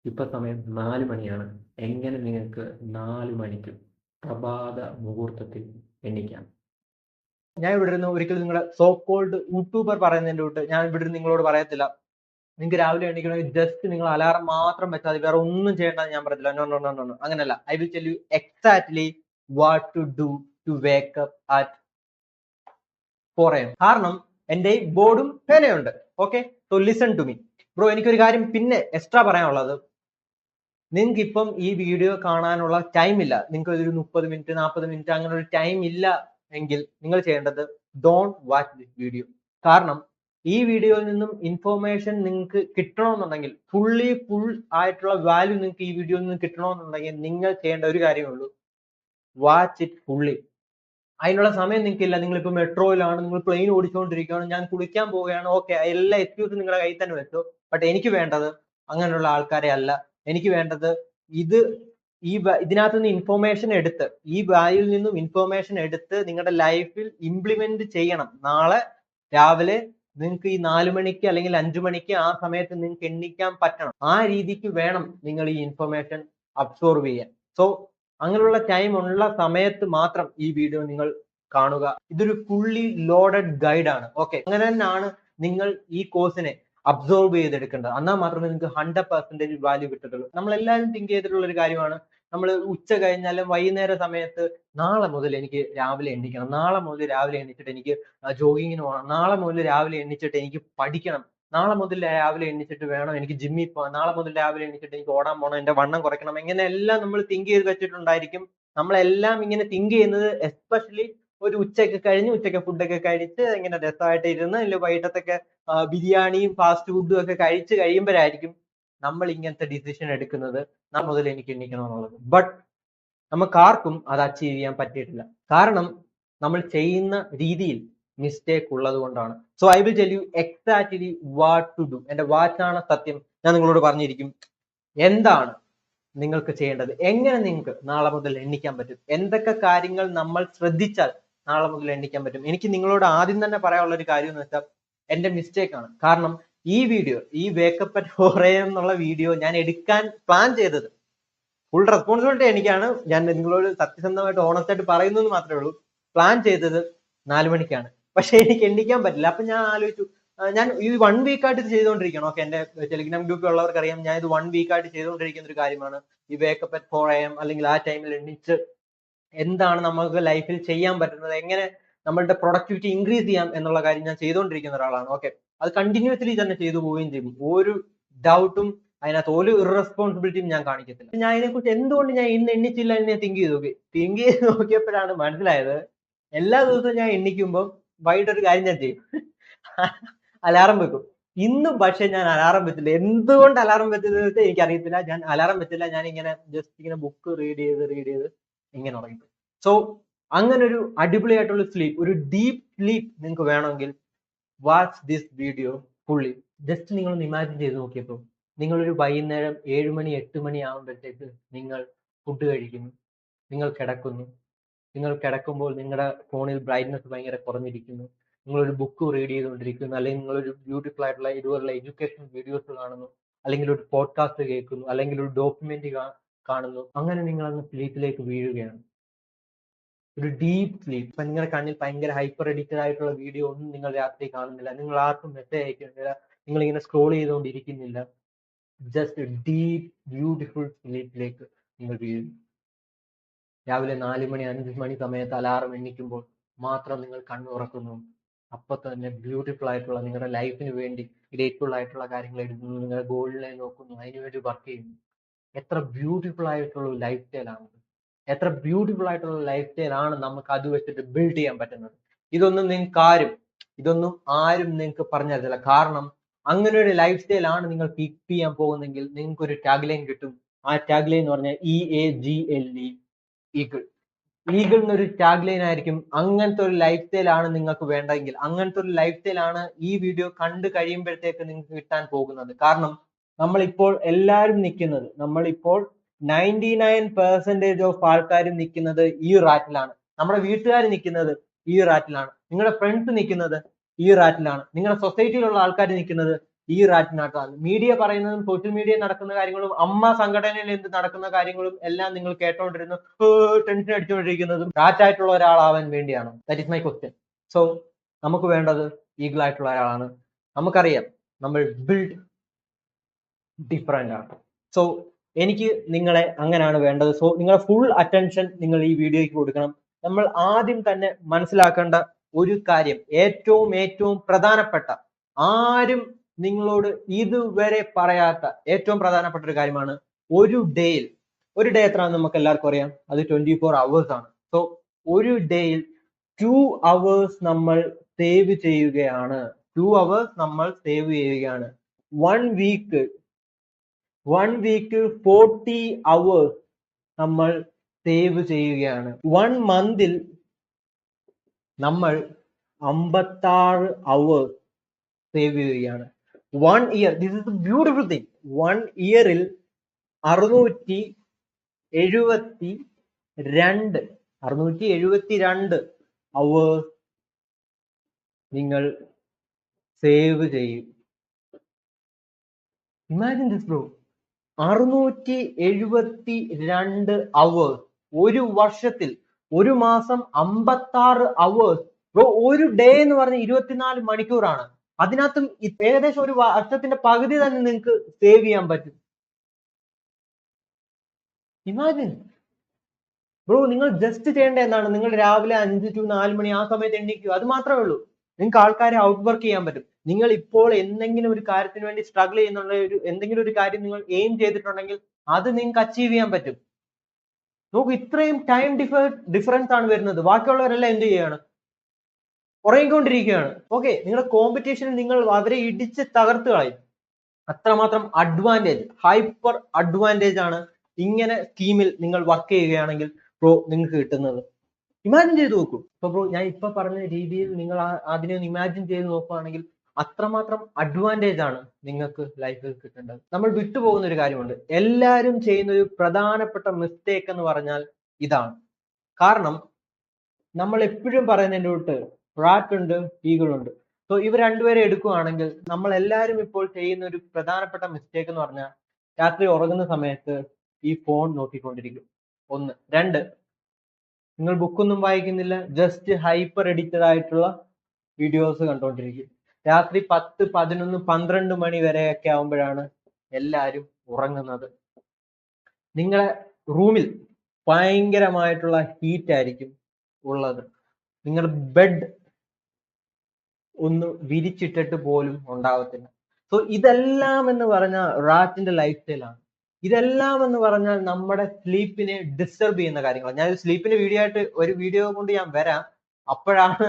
ഇപ്പൊ സമയം 4 മണിയാണ്. എങ്ങനെ നിങ്ങൾക്ക് 4 മണിക്ക് പ്രഭാത മുഹൂർത്തത്തിൽ എണീക്കാം? ഞാൻ ഇവിടെ ഇരുന്ന് ഒരിക്കലും നിങ്ങളുടെ സോ കോൾഡ് യൂട്യൂബർ പറയുന്നതിന്റെ തൊട്ട് ഞാൻ ഇവിടെ ഇരുന്ന് നിങ്ങളോട് പറയത്തില്ല നിങ്ങൾക്ക് രാവിലെ എണീക്കണമെങ്കിൽ ജസ്റ്റ് നിങ്ങൾ അലാറം മാത്രം വെച്ചാൽ മതി, വേറെ ഒന്നും ചെയ്യേണ്ടെന്ന് ഞാൻ പറയത്തില്ല. No no no no no, അങ്ങനെയല്ല. I will tell you exactly what to do to wake up at 4 AM. കാരണം എന്റെ ബോർഡും പേനയുണ്ട്. Okay, so listen to me bro. എനിക്കൊരു കാര്യം പിന്നെ എക്സ്ട്രാ പറയാനുള്ളത്, നിങ്ങൾക്ക് ഇപ്പം ഈ വീഡിയോ കാണാനുള്ള ടൈം ഇല്ല, നിങ്ങൾക്ക് ഒരു 30 മിനിറ്റ് 40 മിനിറ്റ് അങ്ങനെ ഒരു ടൈം ഇല്ല എങ്കിൽ നിങ്ങൾ ചെയ്യേണ്ടത് ഡോണ്ട് വാച്ച് ദിസ് വീഡിയോ. കാരണം ഈ വീഡിയോയിൽ നിന്നും ഇൻഫോർമേഷൻ നിങ്ങൾക്ക് കിട്ടണമെന്നുണ്ടെങ്കിൽ, ഫുൾ ആയിട്ടുള്ള വാല്യൂ നിങ്ങൾക്ക് ഈ വീഡിയോയിൽ നിന്ന് കിട്ടണമെന്നുണ്ടെങ്കിൽ നിങ്ങൾ ചെയ്യേണ്ട ഒരു കാര്യമേ ഉള്ളൂ, വാച്ച് ഇറ്റ് ഫുള്ളി. അതിനുള്ള സമയം നിങ്ങൾക്കില്ല. നിങ്ങളിപ്പോ മെട്രോയിലാണ്, നിങ്ങൾ പ്ലെയിൻ ഓടിച്ചുകൊണ്ടിരിക്കുകയാണ്, ഞാൻ കുളിക്കാൻ പോവുകയാണ്, ഓക്കെ, എല്ലാ എക്സ്ക്യൂസും നിങ്ങളുടെ കയ്യിൽ തന്നെ വെച്ചു. ബട്ട് എനിക്ക് വേണ്ടത് അങ്ങനെയുള്ള ആൾക്കാരെ അല്ല. എനിക്ക് വേണ്ടത് ഇതിനകത്ത് നിന്ന് ഇൻഫോർമേഷൻ എടുത്ത്, ഈ വാല്യൂയിൽ നിന്നും ഇൻഫോർമേഷൻ എടുത്ത് നിങ്ങളുടെ ലൈഫിൽ ഇംപ്ലിമെന്റ് ചെയ്യണം. നാളെ രാവിലെ നിങ്ങൾക്ക് ഈ 4 മണിക്ക് അല്ലെങ്കിൽ 5 മണിക്ക് ആ സമയത്ത് നിങ്ങൾക്ക് എണ്ണിക്കാൻ പറ്റണം. ആ രീതിക്ക് വേണം നിങ്ങൾ ഈ ഇൻഫോർമേഷൻ അബ്സോർവ് ചെയ്യാൻ. സോ അങ്ങനെയുള്ള ടൈം ഉള്ള സമയത്ത് മാത്രം ഈ വീഡിയോ നിങ്ങൾ കാണുക. ഇതൊരു ഫുള്ളി ലോഡഡ് ഗൈഡ് ആണ്. ഓക്കെ, അങ്ങനെ തന്നെയാണ് നിങ്ങൾ ഈ കോഴ്സിനെ അബ്സോർബ് ചെയ്തെടുക്കേണ്ടത്. എന്നാൽ മാത്രമേ നിങ്ങൾക്ക് 100% വാല്യൂ കിട്ടത്തുള്ളൂ. നമ്മളെല്ലാവരും തിങ്ക് ചെയ്തിട്ടുള്ള ഒരു കാര്യമാണ്, നമ്മൾ ഉച്ച കഴിഞ്ഞാലും വൈകുന്നേര സമയത്ത് നാളെ മുതൽ എനിക്ക് രാവിലെ എണ്ണിക്കണം, നാളെ മുതൽ രാവിലെ എണ്ണിച്ചിട്ട് എനിക്ക് ജോഗിങ്ങിന് പോകണം, നാളെ മുതൽ രാവിലെ എണ്ണിച്ചിട്ട് എനിക്ക് പഠിക്കണം, നാളെ മുതൽ രാവിലെ എണ്ണിച്ചിട്ട് വേണം എനിക്ക് ജിമ്മിൽ പോകാൻ, നാളെ മുതൽ രാവിലെ എണ്ണിച്ചിട്ട് എനിക്ക് ഓടാൻ പോകണം, എന്റെ വണ്ണം കുറയ്ക്കണം. ഇങ്ങനെയെല്ലാം നമ്മൾ തിങ്ക് ചെയ്ത് വെച്ചിട്ടുണ്ടായിരിക്കും. നമ്മളെല്ലാം ഇങ്ങനെ തിങ്ക് ചെയ്യുന്നത് എസ്പെഷ്യലി ഒരു ഉച്ചയ്ക്ക് ഫുഡൊക്കെ കഴിച്ച് ഇങ്ങനെ രസമായിട്ട് ഇരുന്ന്, അല്ലെങ്കിൽ വൈകിട്ടത്തൊക്കെ ബിരിയാണിയും ഫാസ്റ്റ് ഫുഡും ഒക്കെ കഴിച്ച് കഴിയുമ്പോഴായിരിക്കും നമ്മൾ ഇങ്ങനത്തെ ഡിസിഷൻ എടുക്കുന്നത്, നാളെ മുതൽ എനിക്ക് എണ്ണിക്കണം എന്നുള്ളത്. ബട്ട് നമുക്ക് ആർക്കും അത് അച്ചീവ് ചെയ്യാൻ പറ്റിയിട്ടില്ല. കാരണം നമ്മൾ ചെയ്യുന്ന രീതിയിൽ മിസ്റ്റേക്ക് ഉള്ളത് കൊണ്ടാണ്. So I will tell you exactly what to do. എന്റെ വാച്ചാണ് സത്യം. ഞാൻ നിങ്ങളോട് പറഞ്ഞിരിക്കും എന്താണ് നിങ്ങൾക്ക് ചെയ്യേണ്ടത്, എങ്ങനെ നിങ്ങൾക്ക് നാളെ മുതൽ എണ്ണിക്കാൻ പറ്റും, എന്തൊക്കെ കാര്യങ്ങൾ നമ്മൾ ശ്രദ്ധിച്ചാൽ നാളെ മുതൽ എണ്ണിക്കാൻ പറ്റും. എനിക്ക് നിങ്ങളോട് ആദ്യം തന്നെ പറയാനുള്ള ഒരു കാര്യം എന്ന് വെച്ചാൽ എന്റെ മിസ്റ്റേക്ക് ആണ്. കാരണം ഈ വീഡിയോ, ഈ വേക്കപ്പ് അറ്റ് 4 AM എന്നുള്ള വീഡിയോ ഞാൻ എടുക്കാൻ പ്ലാൻ ചെയ്തത്, ഫുൾ റെസ്പോൺസിബിലിറ്റി എനിക്കാണ്, ഞാൻ നിങ്ങളോട് സത്യസന്ധമായിട്ട് ഓണസ്റ്റ് ആയിട്ട് പറയുന്നത് മാത്രമേ ഉള്ളൂ, പ്ലാൻ ചെയ്തത് 4 മണിക്കാണ്. പക്ഷെ എനിക്ക് എണ്ണിക്കാൻ പറ്റില്ല. അപ്പൊ ഞാൻ ആലോചിച്ചു, ഞാൻ ഈ 1 വീക്കായിട്ട് ഇത് ചെയ്തുകൊണ്ടിരിക്കുകയാണ്. ഓക്കെ, എന്റെ ടെലിഗ്രാം ഗ്രൂപ്പിൽ ഉള്ളവർക്ക് അറിയാം, ഞാൻ ഇത് 1 വീക്കായിട്ട് ചെയ്തുകൊണ്ടിരിക്കുന്ന ഒരു കാര്യമാണ് ഈ വേക്കപ്പ് അറ്റ് 4 AM, അല്ലെങ്കിൽ ആ ടൈമിൽ എണ്ണിച്ച് എന്താണ് നമുക്ക് ലൈഫിൽ ചെയ്യാൻ പറ്റുന്നത്, എങ്ങനെ നമ്മളുടെ പ്രൊഡക്ടിവിറ്റി ഇൻക്രീസ് ചെയ്യാം എന്നുള്ള കാര്യം ഞാൻ ചെയ്തുകൊണ്ടിരിക്കുന്ന ഒരാളാണ്. ഓക്കെ, അത് കണ്ടിന്യൂസ്ലി തന്നെ ചെയ്തു പോവുകയും ചെയ്യും. ഒരു ഡൗട്ടും അതിനകത്ത് ഒരു ഇറസ്പോൺസിബിലിറ്റിയും ഞാൻ കാണിക്കത്തില്ല. ഞാൻ അതിനെക്കുറിച്ച് എന്തുകൊണ്ട് ഞാൻ ഇന്ന് എണ്ണിച്ചില്ല എന്ന് ഞാൻ തിങ്ക് ചെയ്ത് നോക്കിയപ്പോഴാണ് മനസ്സിലായത്, എല്ലാ ദിവസവും ഞാൻ എണ്ണിക്കുമ്പോൾ വൈകിട്ട് ഒരു കാര്യം ഞാൻ ചെയ്യും, അലാറം വെക്കും. ഇന്ന് പക്ഷെ ഞാൻ അലാറം വെച്ചില്ല. എന്തുകൊണ്ട് അലാറം വെച്ചതെന്ന് വെച്ചാൽ എനിക്കറിയത്തില്ല. ഞാൻ അലാറം വെച്ചില്ല, ഞാൻ ഇങ്ങനെ ജസ്റ്റ് ഇങ്ങനെ ബുക്ക് റീഡ് ചെയ്ത് ഇങ്ങനെ ഉറങ്ങി. സോ അങ്ങനെ ഒരു അടിപൊളിയായിട്ടുള്ള സ്ലീപ്പ്, ഒരു ഡീപ്പ് സ്ലീപ്പ് നിങ്ങൾക്ക് വേണമെങ്കിൽ watch this video fully. Just നിങ്ങളൊന്ന് ഇമാജിൻ ചെയ്ത് നോക്കിയപ്പോൾ നിങ്ങളൊരു വൈകുന്നേരം 7 മണി 8 മണി ആകുമ്പോഴത്തേക്ക് നിങ്ങൾ ഫുഡ് കഴിക്കുന്നു, നിങ്ങൾ കിടക്കുന്നു. നിങ്ങൾ കിടക്കുമ്പോൾ നിങ്ങളുടെ ഫോണിൽ ബ്രൈറ്റ്നസ് ഭയങ്കര കുറഞ്ഞിരിക്കുന്നു, നിങ്ങളൊരു ബുക്ക് റീഡ് ചെയ്തുകൊണ്ടിരിക്കുന്നു, അല്ലെങ്കിൽ നിങ്ങളൊരു ബ്യൂട്ടിഫുൾ ആയിട്ടുള്ള ഇതുപോലുള്ള എഡ്യൂക്കേഷൻ വീഡിയോസ് കാണുന്നു, അല്ലെങ്കിൽ ഒരു പോഡ്കാസ്റ്റ് കേൾക്കുന്നു, അല്ലെങ്കിൽ ഒരു ഡോക്യുമെന്ററി കാണുന്നു. അങ്ങനെ നിങ്ങൾ അന്ന് സ്ലീപ്പിലേക്ക് വീഴുകയാണ്, ഒരു ഡീപ്പ് സ്ലീപ്പ്. ഇപ്പൊ നിങ്ങളുടെ കണ്ണിൽ ഭയങ്കര ഹൈപ്പർ എഡിറ്റഡ് ആയിട്ടുള്ള വീഡിയോ ഒന്നും നിങ്ങൾ രാത്രി കാണുന്നില്ല, നിങ്ങൾ ആർക്കും മെസ്സേജ് അയക്കുന്നില്ല, നിങ്ങൾ ഇങ്ങനെ സ്ക്രോൾ ചെയ്തുകൊണ്ടിരിക്കുന്നില്ല. ജസ്റ്റ് ഡീപ്പ് ബ്യൂട്ടിഫുൾ സ്ലീപ്പിലേക്ക് നിങ്ങൾ വീഴുന്നു. രാവിലെ 4 മണി 5 മണി സമയത്ത് അലാറം എണ്ണിക്കുമ്പോൾ മാത്രം നിങ്ങൾ കണ്ണു തുറക്കുന്നു. അപ്പൊ തന്നെ ബ്യൂട്ടിഫുൾ ആയിട്ടുള്ള നിങ്ങളുടെ ലൈഫിന് വേണ്ടി ഗ്രേറ്റ്ഫുൾ ആയിട്ടുള്ള കാര്യങ്ങൾ എഴുതുന്നു, നിങ്ങളുടെ ഗോളിനെ നോക്കുന്നു, അതിനുവേണ്ടി വർക്ക് ചെയ്യുന്നു. എത്ര ബ്യൂട്ടിഫുൾ ആയിട്ടുള്ള ലൈഫ് സ്റ്റൈൽ ആണ്, എത്ര ബ്യൂട്ടിഫുൾ ആയിട്ടുള്ള ലൈഫ് സ്റ്റൈൽ ആണ് നമുക്ക് അത് വെച്ചിട്ട് ബിൽഡ് ചെയ്യാൻ പറ്റുന്നത്. ഇതൊന്നും ആരും നിങ്ങൾക്ക് പറഞ്ഞു തരത്തില്ല. കാരണം അങ്ങനെ ഒരു ലൈഫ് സ്റ്റൈൽ ആണ് നിങ്ങൾ കീപ്പ് ചെയ്യാൻ പോകുന്നെങ്കിൽ നിങ്ങൾക്ക് ഒരു ടാഗ് ലൈൻ കിട്ടും. ആ ടാഗ് ലൈൻ എന്ന് പറഞ്ഞാൽ EAGLE, ഈഗിൾ എന്നൊരു ടാഗ് ലൈൻ ആയിരിക്കും. അങ്ങനത്തെ ഒരു ലൈഫ് സ്റ്റൈൽ ആണ് നിങ്ങൾക്ക് വേണ്ടെങ്കിൽ, അങ്ങനത്തെ ഒരു ലൈഫ് സ്റ്റൈൽ ആണ് ഈ വീഡിയോ കണ്ടു കഴിയുമ്പോഴത്തേക്ക് നിങ്ങൾക്ക് കിട്ടാൻ പോകുന്നത്. കാരണം നമ്മളിപ്പോൾ എല്ലാവരും നിൽക്കുന്നത്, നമ്മളിപ്പോൾ 99% ഓഫ് ആൾക്കാരും നിൽക്കുന്നത് ഈ റാറ്റിലാണ്. നമ്മുടെ വീട്ടുകാർ നിൽക്കുന്നത് ഈ റാറ്റിലാണ്, നിങ്ങളുടെ ഫ്രണ്ട്സ് നിൽക്കുന്നത് ഈ റാറ്റിലാണ്, നിങ്ങളുടെ സൊസൈറ്റിയിലുള്ള ആൾക്കാർ നിൽക്കുന്നത് ഈ റാറ്റിനകത്താണ്. മീഡിയ പറയുന്നതും സോഷ്യൽ മീഡിയയിൽ നടക്കുന്ന കാര്യങ്ങളും അമ്മ സംഘടനയിൽ എന്ത് നടക്കുന്ന കാര്യങ്ങളും എല്ലാം നിങ്ങൾ കേട്ടോണ്ടിരുന്നു ടെൻഷൻ അടിച്ചുകൊണ്ടിരിക്കുന്നതും റാറ്റായിട്ടുള്ള ഒരാളാവാൻ വേണ്ടിയാണ്. That is my question. So നമുക്ക് വേണ്ടത് ഈഗിൾ ആയിട്ടുള്ള ഒരാളാണ്. നമുക്കറിയാം നമ്മൾ ബിൽഡ് ഡിഫറെന്റ് ആണ്. സോ എനിക്ക് നിങ്ങളെ അങ്ങനെയാണ് വേണ്ടത്. സോ നിങ്ങളെ ഫുൾ അറ്റൻഷൻ നിങ്ങൾ ഈ വീഡിയോയ്ക്ക് കൊടുക്കണം. നമ്മൾ ആദ്യം തന്നെ മനസ്സിലാക്കേണ്ട ഒരു കാര്യം, ഏറ്റവും പ്രധാനപ്പെട്ട, ആരും നിങ്ങളോട് ഇതുവരെ പറയാത്ത ഏറ്റവും പ്രധാനപ്പെട്ട ഒരു കാര്യമാണ്, ഒരു ഡേയിൽ, ഒരു ഡേ എത്രയാണെന്ന് നമുക്ക് എല്ലാവർക്കും അറിയാം, അത് 24 hours ആണ്. സോ ഒരു ഡേയിൽ 2 hours നമ്മൾ സേവ് ചെയ്യുകയാണ്. 2 hours നമ്മൾ സേവ് ചെയ്യുകയാണ്. 1 week 40 hours നമ്മൾ സേവ് ചെയ്യുകയാണ്. 1 month നമ്മൾ 56 hours സേവ് ചെയ്യുകയാണ്. 1 year, this is the beautiful thing, 1 year 672 hours നിങ്ങൾ സേവ് ചെയ്യും. ഇമാജിൻ ദിസ് ബ്രോ, 672 hours ഒരു വർഷത്തിൽ, ഒരു മാസം 56 hours ബ്രോ. ഒരു ഡേ എന്ന് പറഞ്ഞ 24 മണിക്കൂറാണ്. അതിനകത്തും ഏകദേശം ഒരു വർഷത്തിന്റെ പകുതി തന്നെ നിങ്ങൾക്ക് സേവ് ചെയ്യാൻ പറ്റും. ഇമാജിൻ ബ്രോ, നിങ്ങൾ ജസ്റ്റ് ചെയ്യേണ്ട എന്താണ്, നിങ്ങൾ രാവിലെ 5 to 4 മണി ആ സമയത്ത് എണ്ണിക്കുക, അത് മാത്രമേ ഉള്ളൂ. നിങ്ങൾക്ക് ആൾക്കാരെ ഔട്ട് വർക്ക് ചെയ്യാൻ പറ്റും. നിങ്ങൾ ഇപ്പോൾ എന്തെങ്കിലും ഒരു കാര്യത്തിന് വേണ്ടി സ്ട്രഗിൾ ചെയ്യുന്നുള്ള എന്തെങ്കിലും ഒരു കാര്യം നിങ്ങൾ എയിം ചെയ്തിട്ടുണ്ടെങ്കിൽ അത് നിങ്ങൾക്ക് അച്ചീവ് ചെയ്യാൻ പറ്റും. നോക്കൂ, ഇത്രയും ടൈം ഡിഫറൻസ് ആണ് വരുന്നത്. ബാക്കിയുള്ളവരെല്ലാം എന്ത് ചെയ്യാണ്, ഉറങ്ങിക്കൊണ്ടിരിക്കുകയാണ്. ഓക്കെ, നിങ്ങളുടെ കോമ്പറ്റീഷനിൽ നിങ്ങൾ അവരെ ഇടിച്ച് തകർത്ത് കളയും. അത്രമാത്രം അഡ്വാൻറ്റേജ്, ഹൈപ്പർ അഡ്വാൻറ്റേജ് ആണ് ഇങ്ങനെ സ്കീമിൽ നിങ്ങൾ വർക്ക് ചെയ്യുകയാണെങ്കിൽ ബ്രോ നിങ്ങൾക്ക് കിട്ടുന്നത്. ഇമാജിൻ ചെയ്ത് നോക്കൂ. ഇപ്പൊ ബ്രോ ഞാൻ ഇപ്പൊ പറഞ്ഞ രീതിയിൽ നിങ്ങൾ അതിനെ ഒന്ന് ഇമാജിൻ ചെയ്ത് നോക്കുകയാണെങ്കിൽ അത്രമാത്രം അഡ്വാൻറ്റേജ് ആണ് നിങ്ങൾക്ക് ലൈഫിൽ കിട്ടേണ്ടത്. നമ്മൾ വിട്ടുപോകുന്ന ഒരു കാര്യമുണ്ട്, എല്ലാവരും ചെയ്യുന്ന ഒരു പ്രധാനപ്പെട്ട മിസ്റ്റേക്ക് എന്ന് പറഞ്ഞാൽ ഇതാണ്. കാരണം നമ്മൾ എപ്പോഴും പറയുന്നതിൻ്റെ തൊട്ട് റാറ്റ് ഉണ്ട്, ഈഗിൾ ഉണ്ട്. സോ ഇവർ രണ്ടുപേരെ എടുക്കുകയാണെങ്കിൽ നമ്മൾ എല്ലാവരും ഇപ്പോൾ ചെയ്യുന്ന ഒരു പ്രധാനപ്പെട്ട മിസ്റ്റേക്ക് എന്ന് പറഞ്ഞാൽ രാത്രി ഉറങ്ങുന്ന സമയത്ത് ഈ ഫോൺ നോക്കിക്കൊണ്ടിരിക്കും. 1. 2, നിങ്ങൾ ബുക്കൊന്നും വായിക്കുന്നില്ല, ജസ്റ്റ് ഹൈപ്പർ എഡിറ്റഡ് ആയിട്ടുള്ള വീഡിയോസ് കണ്ടുകൊണ്ടിരിക്കും. രാത്രി 10, 11, 12 മണി വരെയൊക്കെ ആവുമ്പോഴാണ് എല്ലാവരും ഉറങ്ങുന്നത്. നിങ്ങളെ റൂമിൽ ഭയങ്കരമായിട്ടുള്ള ഹീറ്റ് ആയിരിക്കും ഉള്ളത്. നിങ്ങളുടെ ബെഡ് ഒന്ന് വിരിച്ചിട്ടിട്ട് പോലും ഉണ്ടാവത്തില്ല. സോ ഇതെല്ലാം എന്ന് പറഞ്ഞാൽ റാറ്റിന്റെ ലൈഫ് സ്റ്റൈലാണ്. ഇതെല്ലാം എന്ന് പറഞ്ഞാൽ നമ്മുടെ സ്ലീപ്പിനെ ഡിസ്റ്റർബ് ചെയ്യുന്ന കാര്യങ്ങളാണ്. ഞാൻ സ്ലീപ്പിന്റെ ഒരു വീഡിയോ കൊണ്ട് ഞാൻ വരാം. അപ്പോഴാണ്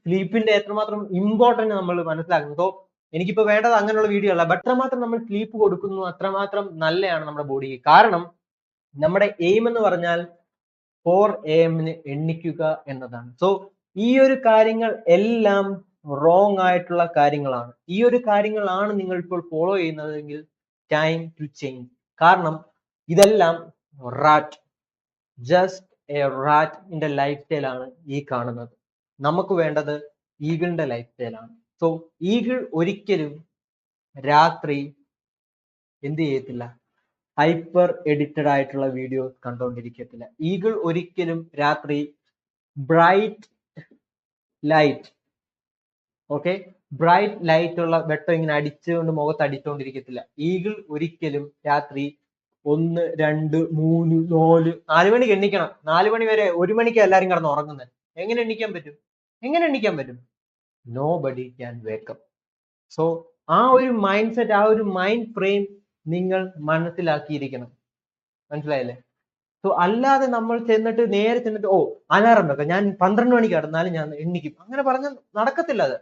സ്ലീപ്പിന്റെ എത്രമാത്രം ഇമ്പോർട്ടന്റ് നമ്മൾ മനസ്സിലാക്കുന്നത്. സോ എനിക്കിപ്പോ വേണ്ടത് അങ്ങനെയുള്ള വീഡിയോ അല്ല, ബട്ട് എത്രമാത്രം നമ്മൾ സ്ലീപ്പ് കൊടുക്കുന്നു അത്രമാത്രം നല്ലതാണ് നമ്മുടെ ബോഡിക്ക്. കാരണം നമ്മുടെ എയിം എന്ന് പറഞ്ഞാൽ 4 AM എണ്ണിക്കുക എന്നതാണ്. സോ ഈ ഒരു കാര്യങ്ങൾ എല്ലാം റോങ് ആയിട്ടുള്ള കാര്യങ്ങളാണ്. ഈ ഒരു കാര്യങ്ങളാണ് നിങ്ങൾ ഇപ്പോൾ ഫോളോ ചെയ്യുന്നതെങ്കിൽ ടൈം ടു ചേഞ്ച്. കാരണം ഇതെല്ലാം ജസ്റ്റ് എ റാറ്റിന്റെ ലൈഫ് സ്റ്റൈലാണ് ഈ കാണുന്നത്. നമുക്ക് വേണ്ടത് ഈഗിളിന്റെ ലൈഫ് സ്റ്റൈലാണ്. സോ ഈഗിൾ ഒരിക്കലും രാത്രി എന്ത് ചെയ്യത്തില്ല, ഹൈപ്പർ എഡിറ്റഡ് ആയിട്ടുള്ള വീഡിയോസ് കണ്ടുകൊണ്ടിരിക്കത്തില്ല. ഈഗിൾ ഒരിക്കലും രാത്രി ബ്രൈറ്റ് ലൈറ്റ് ഉള്ള വെട്ടം ഇങ്ങനെ അടിച്ചുകൊണ്ട് മുഖത്ത് അടിച്ചുകൊണ്ടിരിക്കത്തില്ല. ഈഗിൾ ഒരിക്കലും രാത്രി 1, 2, 3, 4 മണിക്ക് എണ്ണിക്കണം. 4 മണി വരെ, 1 മണിക്ക് എല്ലാരും കിടന്ന് ഉറങ്ങുന്നത്. എങ്ങനെ എണ്ണിക്കാൻ പറ്റും? Nobody can wake up. So ആ ഒരു മൈൻഡ് സെറ്റ്, ആ ഒരു മൈൻഡ് ഫ്രെയിം നിങ്ങൾ മനസ്സിലാക്കിയിരിക്കണം. മനസ്സിലായില്ലേ? സോ അല്ലാതെ നമ്മൾ നേരെ ചെന്നിട്ട് അലാറം വെക്കാം, ഞാൻ 12 മണിക്ക് കിടന്നാലും ഞാൻ എണ്ണിക്കും, അങ്ങനെ പറഞ്ഞാൽ നടക്കത്തില്ല. അത്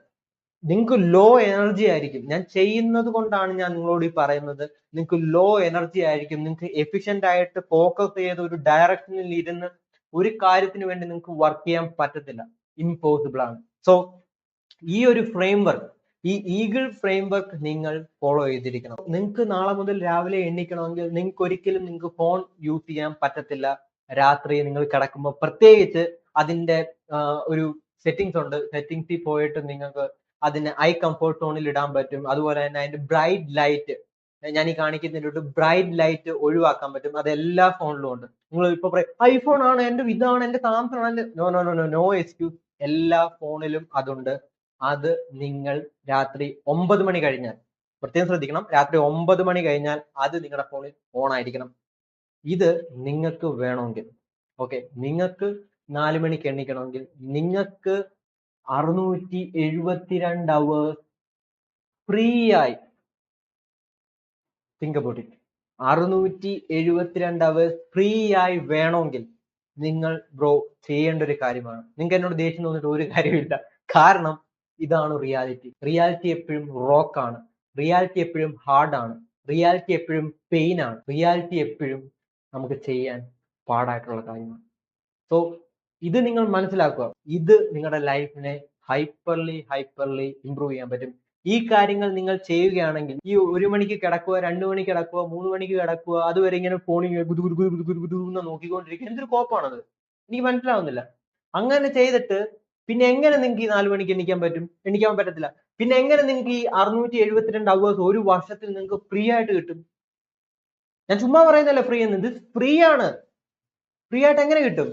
നിങ്ങൾക്ക് ലോ എനർജി ആയിരിക്കും. ഞാൻ ചെയ്യുന്നത് കൊണ്ടാണ് ഞാൻ നിങ്ങളോട് ഈ പറയുന്നത്. നിങ്ങൾക്ക് ലോ എനർജി ആയിരിക്കും. നിങ്ങൾക്ക് എഫിഷ്യന്റ് ആയിട്ട് ഫോക്കസ് ചെയ്ത് ഒരു ഡയറക്ഷനിൽ ഇരുന്ന് ഒരു കാര്യത്തിന് വേണ്ടി നിങ്ങൾക്ക് വർക്ക് ചെയ്യാൻ പറ്റത്തില്ല. ഇമ്പോസിബിൾ ആണ്. സോ ഈ ഒരു ഫ്രെയിംവർക്ക്, ഈ ഈഗിൾ ഫ്രെയിംവർക്ക് നിങ്ങൾ ഫോളോ ചെയ്തിരിക്കണം. നിങ്ങൾക്ക് നാളെ മുതൽ രാവിലെ എണ്ണിക്കണമെങ്കിൽ നിങ്ങൾക്ക് ഒരിക്കലും നിങ്ങൾക്ക് ഫോൺ യൂസ് ചെയ്യാൻ പറ്റത്തില്ല രാത്രി നിങ്ങൾ കിടക്കുമ്പോൾ. പ്രത്യേകിച്ച് അതിന്റെ ഒരു സെറ്റിംഗ്സ് ഉണ്ട്. സെറ്റിംഗ്സിൽ പോയിട്ട് നിങ്ങൾക്ക് അതിന് ഐ കംഫോർട്ട് സോണിൽ ഇടാൻ പറ്റും. അതുപോലെ തന്നെ അതിന്റെ ബ്രൈറ്റ് ലൈറ്റ്, ഞാൻ ഈ കാണിക്കുന്നതിലോട്ട് ബ്രൈറ്റ് ലൈറ്റ് ഒഴിവാക്കാൻ പറ്റും. അത് എല്ലാ ഫോണിലും ഉണ്ട്. നിങ്ങൾ ഇപ്പൊ പറയും ഐഫോൺ ആണ് എന്റെ, ഇതാണ് എന്റെ സാംസങ് ആണ്. No no no no no excuse. എല്ലാ ഫോണിലും അതുണ്ട്. അത് നിങ്ങൾ രാത്രി 9 മണി കഴിഞ്ഞാൽ പ്രത്യേകം ശ്രദ്ധിക്കണം. രാത്രി 9 മണി കഴിഞ്ഞാൽ അത് നിങ്ങളുടെ ഫോണിൽ ഓൺ ആയിരിക്കണം. ഇത് നിങ്ങൾക്ക് വേണമെങ്കിൽ, ഓക്കെ, നിങ്ങൾക്ക് 4 മണിക്ക് എണ്ണിക്കണമെങ്കിൽ നിങ്ങൾക്ക് 672 അവേഴ്സ് ഫ്രീ ആയി, think about it, 672 hours free ആയി വേണമെങ്കിൽ നിങ്ങൾ ബ്രോ ചെയ്യേണ്ട ഒരു കാര്യമാണ്. നിങ്ങൾക്ക് എന്നോട് ദേഷ്യം തോന്നിട്ട് ഒരു കാര്യമില്ല. കാരണം ഇതാണ് റിയാലിറ്റി. റിയാലിറ്റി എപ്പോഴും റോക്ക് ആണ്. റിയാലിറ്റി എപ്പോഴും ഹാർഡാണ്. റിയാലിറ്റി എപ്പോഴും പെയിൻ ആണ്. റിയാലിറ്റി എപ്പോഴും നമുക്ക് ചെയ്യാൻ പാടായിട്ടുള്ള കാര്യമാണ്. സോ ഇത് നിങ്ങൾ മനസ്സിലാക്കുക. ഇത് നിങ്ങളുടെ ലൈഫിനെ ഹൈപ്പർലി ഇംപ്രൂവ് ചെയ്യാൻ പറ്റും. ഈ കാര്യങ്ങൾ നിങ്ങൾ ചെയ്യുകയാണെങ്കിൽ ഈ 1 മണിക്ക് കിടക്കുക, 2 മണിക്ക് കിടക്കുക, 3 മണിക്ക് കിടക്കുക, അതുവരെ ഇങ്ങനെ ഫോണിൽ എന്ന് നോക്കിക്കൊണ്ടിരിക്കുക. എന്തൊരു കോപ്പാണത്, എനിക്ക് മനസ്സിലാവുന്നില്ല. അങ്ങനെ ചെയ്തിട്ട് പിന്നെ എങ്ങനെ നിങ്ങൾക്ക് ഈ 4 മണിക്ക് എണ്ണിക്കാൻ പറ്റത്തില്ല. പിന്നെ എങ്ങനെ നിങ്ങൾക്ക് ഈ 672 അവേഴ്സ് ഒരു വർഷത്തിൽ നിങ്ങൾക്ക് ഫ്രീ ആയിട്ട് കിട്ടും? ഞാൻ ചുമ്മാ പറയുന്നല്ല ഫ്രീ എന്ന്. ഇത് ഫ്രീ ആണ്. ഫ്രീ ആയിട്ട് എങ്ങനെ കിട്ടും?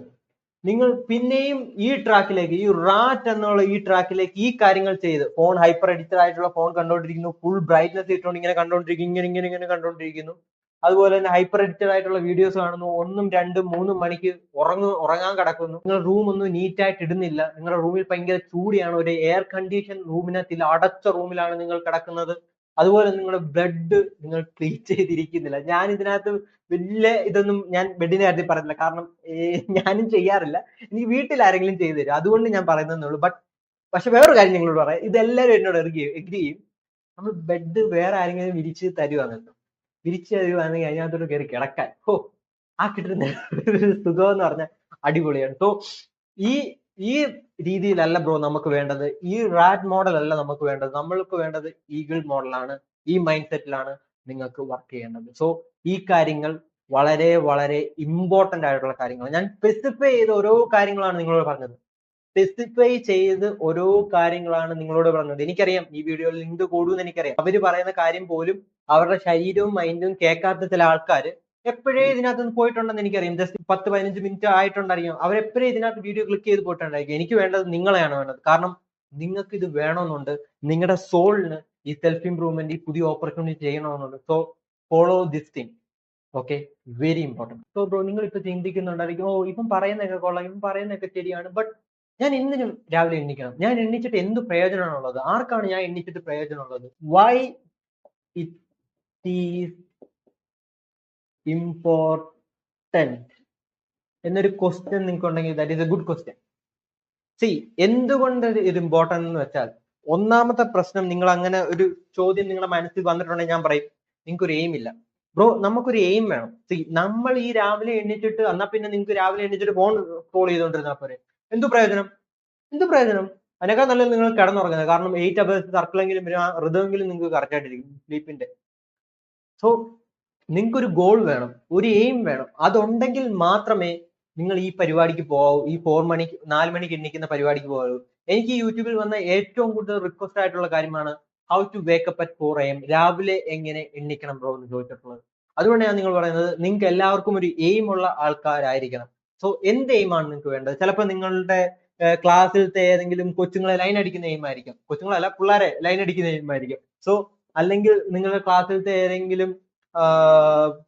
നിങ്ങൾ പിന്നെയും ഈ ട്രാക്കിലേക്ക്, ഈ റാറ്റ് എന്നുള്ള ഈ ട്രാക്കിലേക്ക് ഈ കാര്യങ്ങൾ ചെയ്ത്, ഫോൺ ഹൈപ്പർ എഡിറ്റഡ് ആയിട്ടുള്ള ഫോൺ കണ്ടോണ്ടിരിക്കുന്നു, ഫുൾ ബ്രൈറ്റ്നസ് ഇട്ടുകൊണ്ട് ഇങ്ങനെ കണ്ടോണ്ടിരിക്കുന്നു, ഇങ്ങനെ കണ്ടോണ്ടിരിക്കുന്നു. അതുപോലെ തന്നെ ഹൈപ്പർ എഡിറ്റഡ് ആയിട്ടുള്ള വീഡിയോസ് കാണുന്നു, 1, 2, 3 മണിക്ക് ഉറങ്ങാൻ കിടക്കുന്നു. നിങ്ങൾ റൂം ഒന്നും നീറ്റ് ആയിട്ട് ഇടുന്നില്ല. നിങ്ങളുടെ റൂമിൽ ഭയങ്കര ചൂടിയാണ്. ഒരു എയർ കണ്ടീഷൻ റൂമിനകത്തില്ല, അടച്ച റൂമിലാണ് നിങ്ങൾ കിടക്കുന്നത്. അതുപോലെ നിങ്ങളുടെ ബ്ലഡ് നിങ്ങൾ ക്ലീൻ ചെയ്തിരിക്കുന്നില്ല. ഞാൻ ഇതിനകത്ത് വലിയ ഇതൊന്നും ഞാൻ ബെഡിനെ കാര്യത്തിൽ പറയുന്നില്ല, കാരണം ഞാനും ചെയ്യാറില്ല. എനിക്ക് വീട്ടിൽ ആരെങ്കിലും ചെയ്തു തരും, അതുകൊണ്ട് ഞാൻ പറയുന്നതേ ഉള്ളൂ. പക്ഷെ വേറൊരു കാര്യം നിങ്ങളോട് പറയാം, ഇതെല്ലാവരും എന്നോട് എഗ്രി ചെയ്യും. നമ്മൾ ബെഡ് വേറെ ആരെങ്കിലും വിരിച്ച് തരുവാണല്ലോ, വിരിച്ച് തരുവാണെങ്കിൽ അതിനകത്തോട്ട് കയറി കിടക്കാൻ ആ കിട്ടുന്ന സുഖം എന്ന് പറഞ്ഞാൽ അടിപൊളിയാണ്. സോ ഈ രീതിയിലല്ല ബ്രോ നമുക്ക് വേണ്ടത്. ഈ റാറ്റ് മോഡൽ അല്ല നമുക്ക് വേണ്ടത്. നമ്മൾക്ക് വേണ്ടത് ഈഗിൾ മോഡലാണ്. ഈ മൈൻഡ് സെറ്റിലാണ് നിങ്ങൾക്ക് വർക്ക് ചെയ്യേണ്ടത്. സോ ഈ കാര്യങ്ങൾ വളരെ വളരെ ഇമ്പോർട്ടന്റ് ആയിട്ടുള്ള കാര്യങ്ങളാണ്. ഞാൻ സ്പെസിഫൈ ചെയ്ത ഓരോ കാര്യങ്ങളാണ് നിങ്ങളോട് പറഞ്ഞത്. എനിക്കറിയാം ഈ വീഡിയോയിൽ ലിങ്ക് കൂടുമെന്ന് എനിക്കറിയാം. അവര് പറയുന്ന കാര്യം പോലും അവരുടെ ശരീരവും മൈൻഡും കേൾക്കാത്ത ചില ആൾക്കാർ എപ്പോഴേ ഇതിനകത്ത് പോയിട്ടുണ്ടെന്ന് എനിക്കറിയാം. ജസ്റ്റ് 10-15 മിനിറ്റ് ആയിട്ടുണ്ടായിരിക്കും. അവരെപ്പോഴും ഇതിനകത്ത് വീഡിയോ ക്ലിക്ക് ചെയ്ത് പോയിട്ടുണ്ടായിരിക്കും. എനിക്ക് വേണ്ടത് നിങ്ങളെയാണ് വേണ്ടത്. കാരണം നിങ്ങൾക്ക് ഇത് വേണമെന്നുണ്ട്. നിങ്ങളുടെ സോളിന് ഈ സെൽഫ് ഇംപ്രൂവ്മെന്റ്, ഈ പുതിയ ഓപ്പർച്യൂണിറ്റി ചെയ്യണമെന്നുണ്ട്. So follow this thing. Okay, very important. So bro, നിങ്ങൾ ഇപ്പൊ ചിന്തിക്കുന്നുണ്ടായിരിക്കും, ഇപ്പം പറയുന്നതൊക്കെ കൊള്ളാം, ഇപ്പം പറയുന്നതൊക്കെ ശരിയാണ്, ബട്ട് ഞാൻ എന്തിനും രാവിലെ എണ്ണിക്കണം? ഞാൻ എണ്ണിച്ചിട്ട് എന്ത് പ്രയോജനമാണുള്ളത്? ആർക്കാണ് ഞാൻ എണ്ണിച്ചിട്ട് പ്രയോജനമുള്ളത്? വൈ ഇറ്റ് ഈസ് ഇമ്പോർട്ടന്റ് എന്നൊരു ക്വസ്റ്റ്യൻ നിങ്ങൾക്ക് ഉണ്ടെങ്കിൽ that is A good question. എന്തുകൊണ്ട് ഇത് ഇമ്പോർട്ടന്റ് എന്ന് വെച്ചാൽ, ഒന്നാമത്തെ പ്രശ്നം, നിങ്ങൾ അങ്ങനെ ഒരു ചോദ്യം നിങ്ങളുടെ മനസ്സിൽ വന്നിട്ടുണ്ടെങ്കിൽ ഞാൻ പറയും, നിങ്ങൾക്ക് ഒരു എയിം ഇല്ല. ബ്രോ, നമുക്കൊരു എയിം വേണം. നമ്മൾ ഈ രാവിലെ എണ്ണിച്ചിട്ട് എന്നാ പിന്നെ നിങ്ങൾക്ക് രാവിലെ എണ്ണിച്ചിട്ട് ഫോൺ സ്ക്രോൾ ചെയ്തുകൊണ്ടിരുന്നാൽ പോരെ? എന്ത് പ്രയോജനം? അതിനേക്കാൾ നല്ലത് നിങ്ങൾ കിടന്നുറങ്ങുന്നത്. കാരണം 8 അവേഴ്സ് സർക്കിളെങ്കിലും ഋതമെങ്കിലും നിങ്ങൾക്ക് കറക്റ്റ് ആയിട്ടിരിക്കും സ്ലീപ്പിന്റെ. സോ നിങ്ങൾക്കൊരു ഗോൾ വേണം, ഒരു എയിം വേണം. അതുണ്ടെങ്കിൽ മാത്രമേ നിങ്ങൾ ഈ പരിപാടിക്ക് പോകാവൂ. ഈ 4 മണിക്ക് എണ്ണിക്കുന്ന പരിപാടിക്ക് പോകാവൂ. എനിക്ക് യൂട്യൂബിൽ വന്ന ഏറ്റവും കൂടുതൽ റിക്വസ്റ്റ് ആയിട്ടുള്ള കാര്യമാണ് how to wake up at 4 AM. രാവിലെ എങ്ങനെ എണ്ണിക്കണം ബ്രോ എന്ന് ചോദിച്ചിട്ടുള്ളത്. അതുകൊണ്ടാണ് നിങ്ങൾ പറയുന്നത്, നിങ്ങൾക്ക് എല്ലാവർക്കും ഒരു എയിം ഉള്ള ആൾക്കാരായിരിക്കണം. സോ എന്ത് എയിമാണ് നിങ്ങൾക്ക് വേണ്ടത്? ചിലപ്പോൾ നിങ്ങളുടെ ക്ലാസ്സിലത്തെ ഏതെങ്കിലും കൊച്ചുങ്ങളെ ലൈൻ അടിക്കുന്ന എയിം ആയിരിക്കും. കൊച്ചുങ്ങളല്ല, പിള്ളേരെ ലൈൻ അടിക്കുന്ന എയിം ആയിരിക്കും. സോ അല്ലെങ്കിൽ നിങ്ങളുടെ ക്ലാസ്സിലത്തെ ഏതെങ്കിലും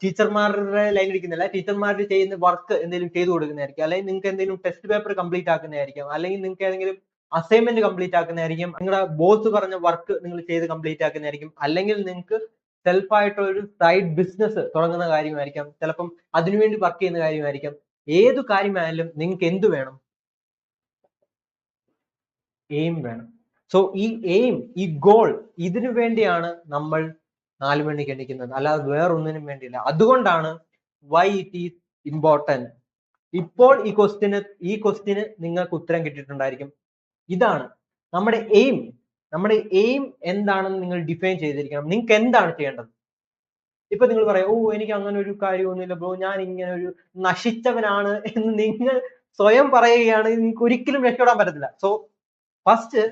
ടീച്ചർമാരുടെ ലൈൻ അടിക്കുന്നില്ല, ടീച്ചർമാർ ചെയ്യുന്ന വർക്ക് എന്തെങ്കിലും ചെയ്തു കൊടുക്കുന്നതായിരിക്കും. അല്ലെങ്കിൽ നിങ്ങൾക്ക് എന്തെങ്കിലും ടെസ്റ്റ് പേപ്പർ കംപ്ലീറ്റ് ആക്കുന്നതായിരിക്കും. അല്ലെങ്കിൽ നിങ്ങൾക്ക് ഏതെങ്കിലും അസൈൻമെന്റ് കംപ്ലീറ്റ് ആക്കുന്നതായിരിക്കും. നിങ്ങളുടെ ബോസ് പറഞ്ഞ വർക്ക് നിങ്ങൾ ചെയ്ത് കംപ്ലീറ്റ് ആക്കുന്നതായിരിക്കും. അല്ലെങ്കിൽ നിങ്ങൾക്ക് സെൽഫായിട്ടുള്ള ഒരു സൈഡ് ബിസിനസ് തുടങ്ങുന്ന കാര്യമായിരിക്കാം. ചിലപ്പം അതിനുവേണ്ടി വർക്ക് ചെയ്യുന്ന കാര്യമായിരിക്കാം. ഏതു കാര്യമായാലും നിങ്ങൾക്ക് എന്ത് വേണം? എയിം വേണം. സോ ഈ എയിം, ഈ ഗോൾ, ഇതിനു വേണ്ടിയാണ് നമ്മൾ 4 മണിക്ക് എണ്ണിക്കുന്നത്, അല്ലാതെ വേറൊന്നിനും വേണ്ടിയില്ല. അതുകൊണ്ടാണ് വൈ ഇറ്റ് ഈസ് ഇമ്പോർട്ടന്റ്. ഇപ്പോൾ ഈ ക്വസ്റ്റ്യന് നിങ്ങൾക്ക് ഉത്തരം കിട്ടിയിട്ടുണ്ടായിരിക്കും. ഇതാണ് നമ്മുടെ എയിം. നമ്മുടെ എയിം എന്താണെന്ന് നിങ്ങൾ ഡിഫൈൻ ചെയ്തിരിക്കണം. നിങ്ങൾക്ക് എന്താണ് ചെയ്യേണ്ടത്? ഇപ്പൊ നിങ്ങൾ പറയാം, എനിക്ക് അങ്ങനെ ഒരു കാര്യമൊന്നുമില്ല ബ്രോ, ഞാൻ ഇങ്ങനെ ഒരു നശിച്ചവനാണ് എന്ന് നിങ്ങൾ സ്വയം പറയുകയാണ്, നിങ്ങൾക്ക് ഒരിക്കലും രക്ഷപ്പെടാൻ പറ്റത്തില്ല. സോ ഫസ്റ്റ്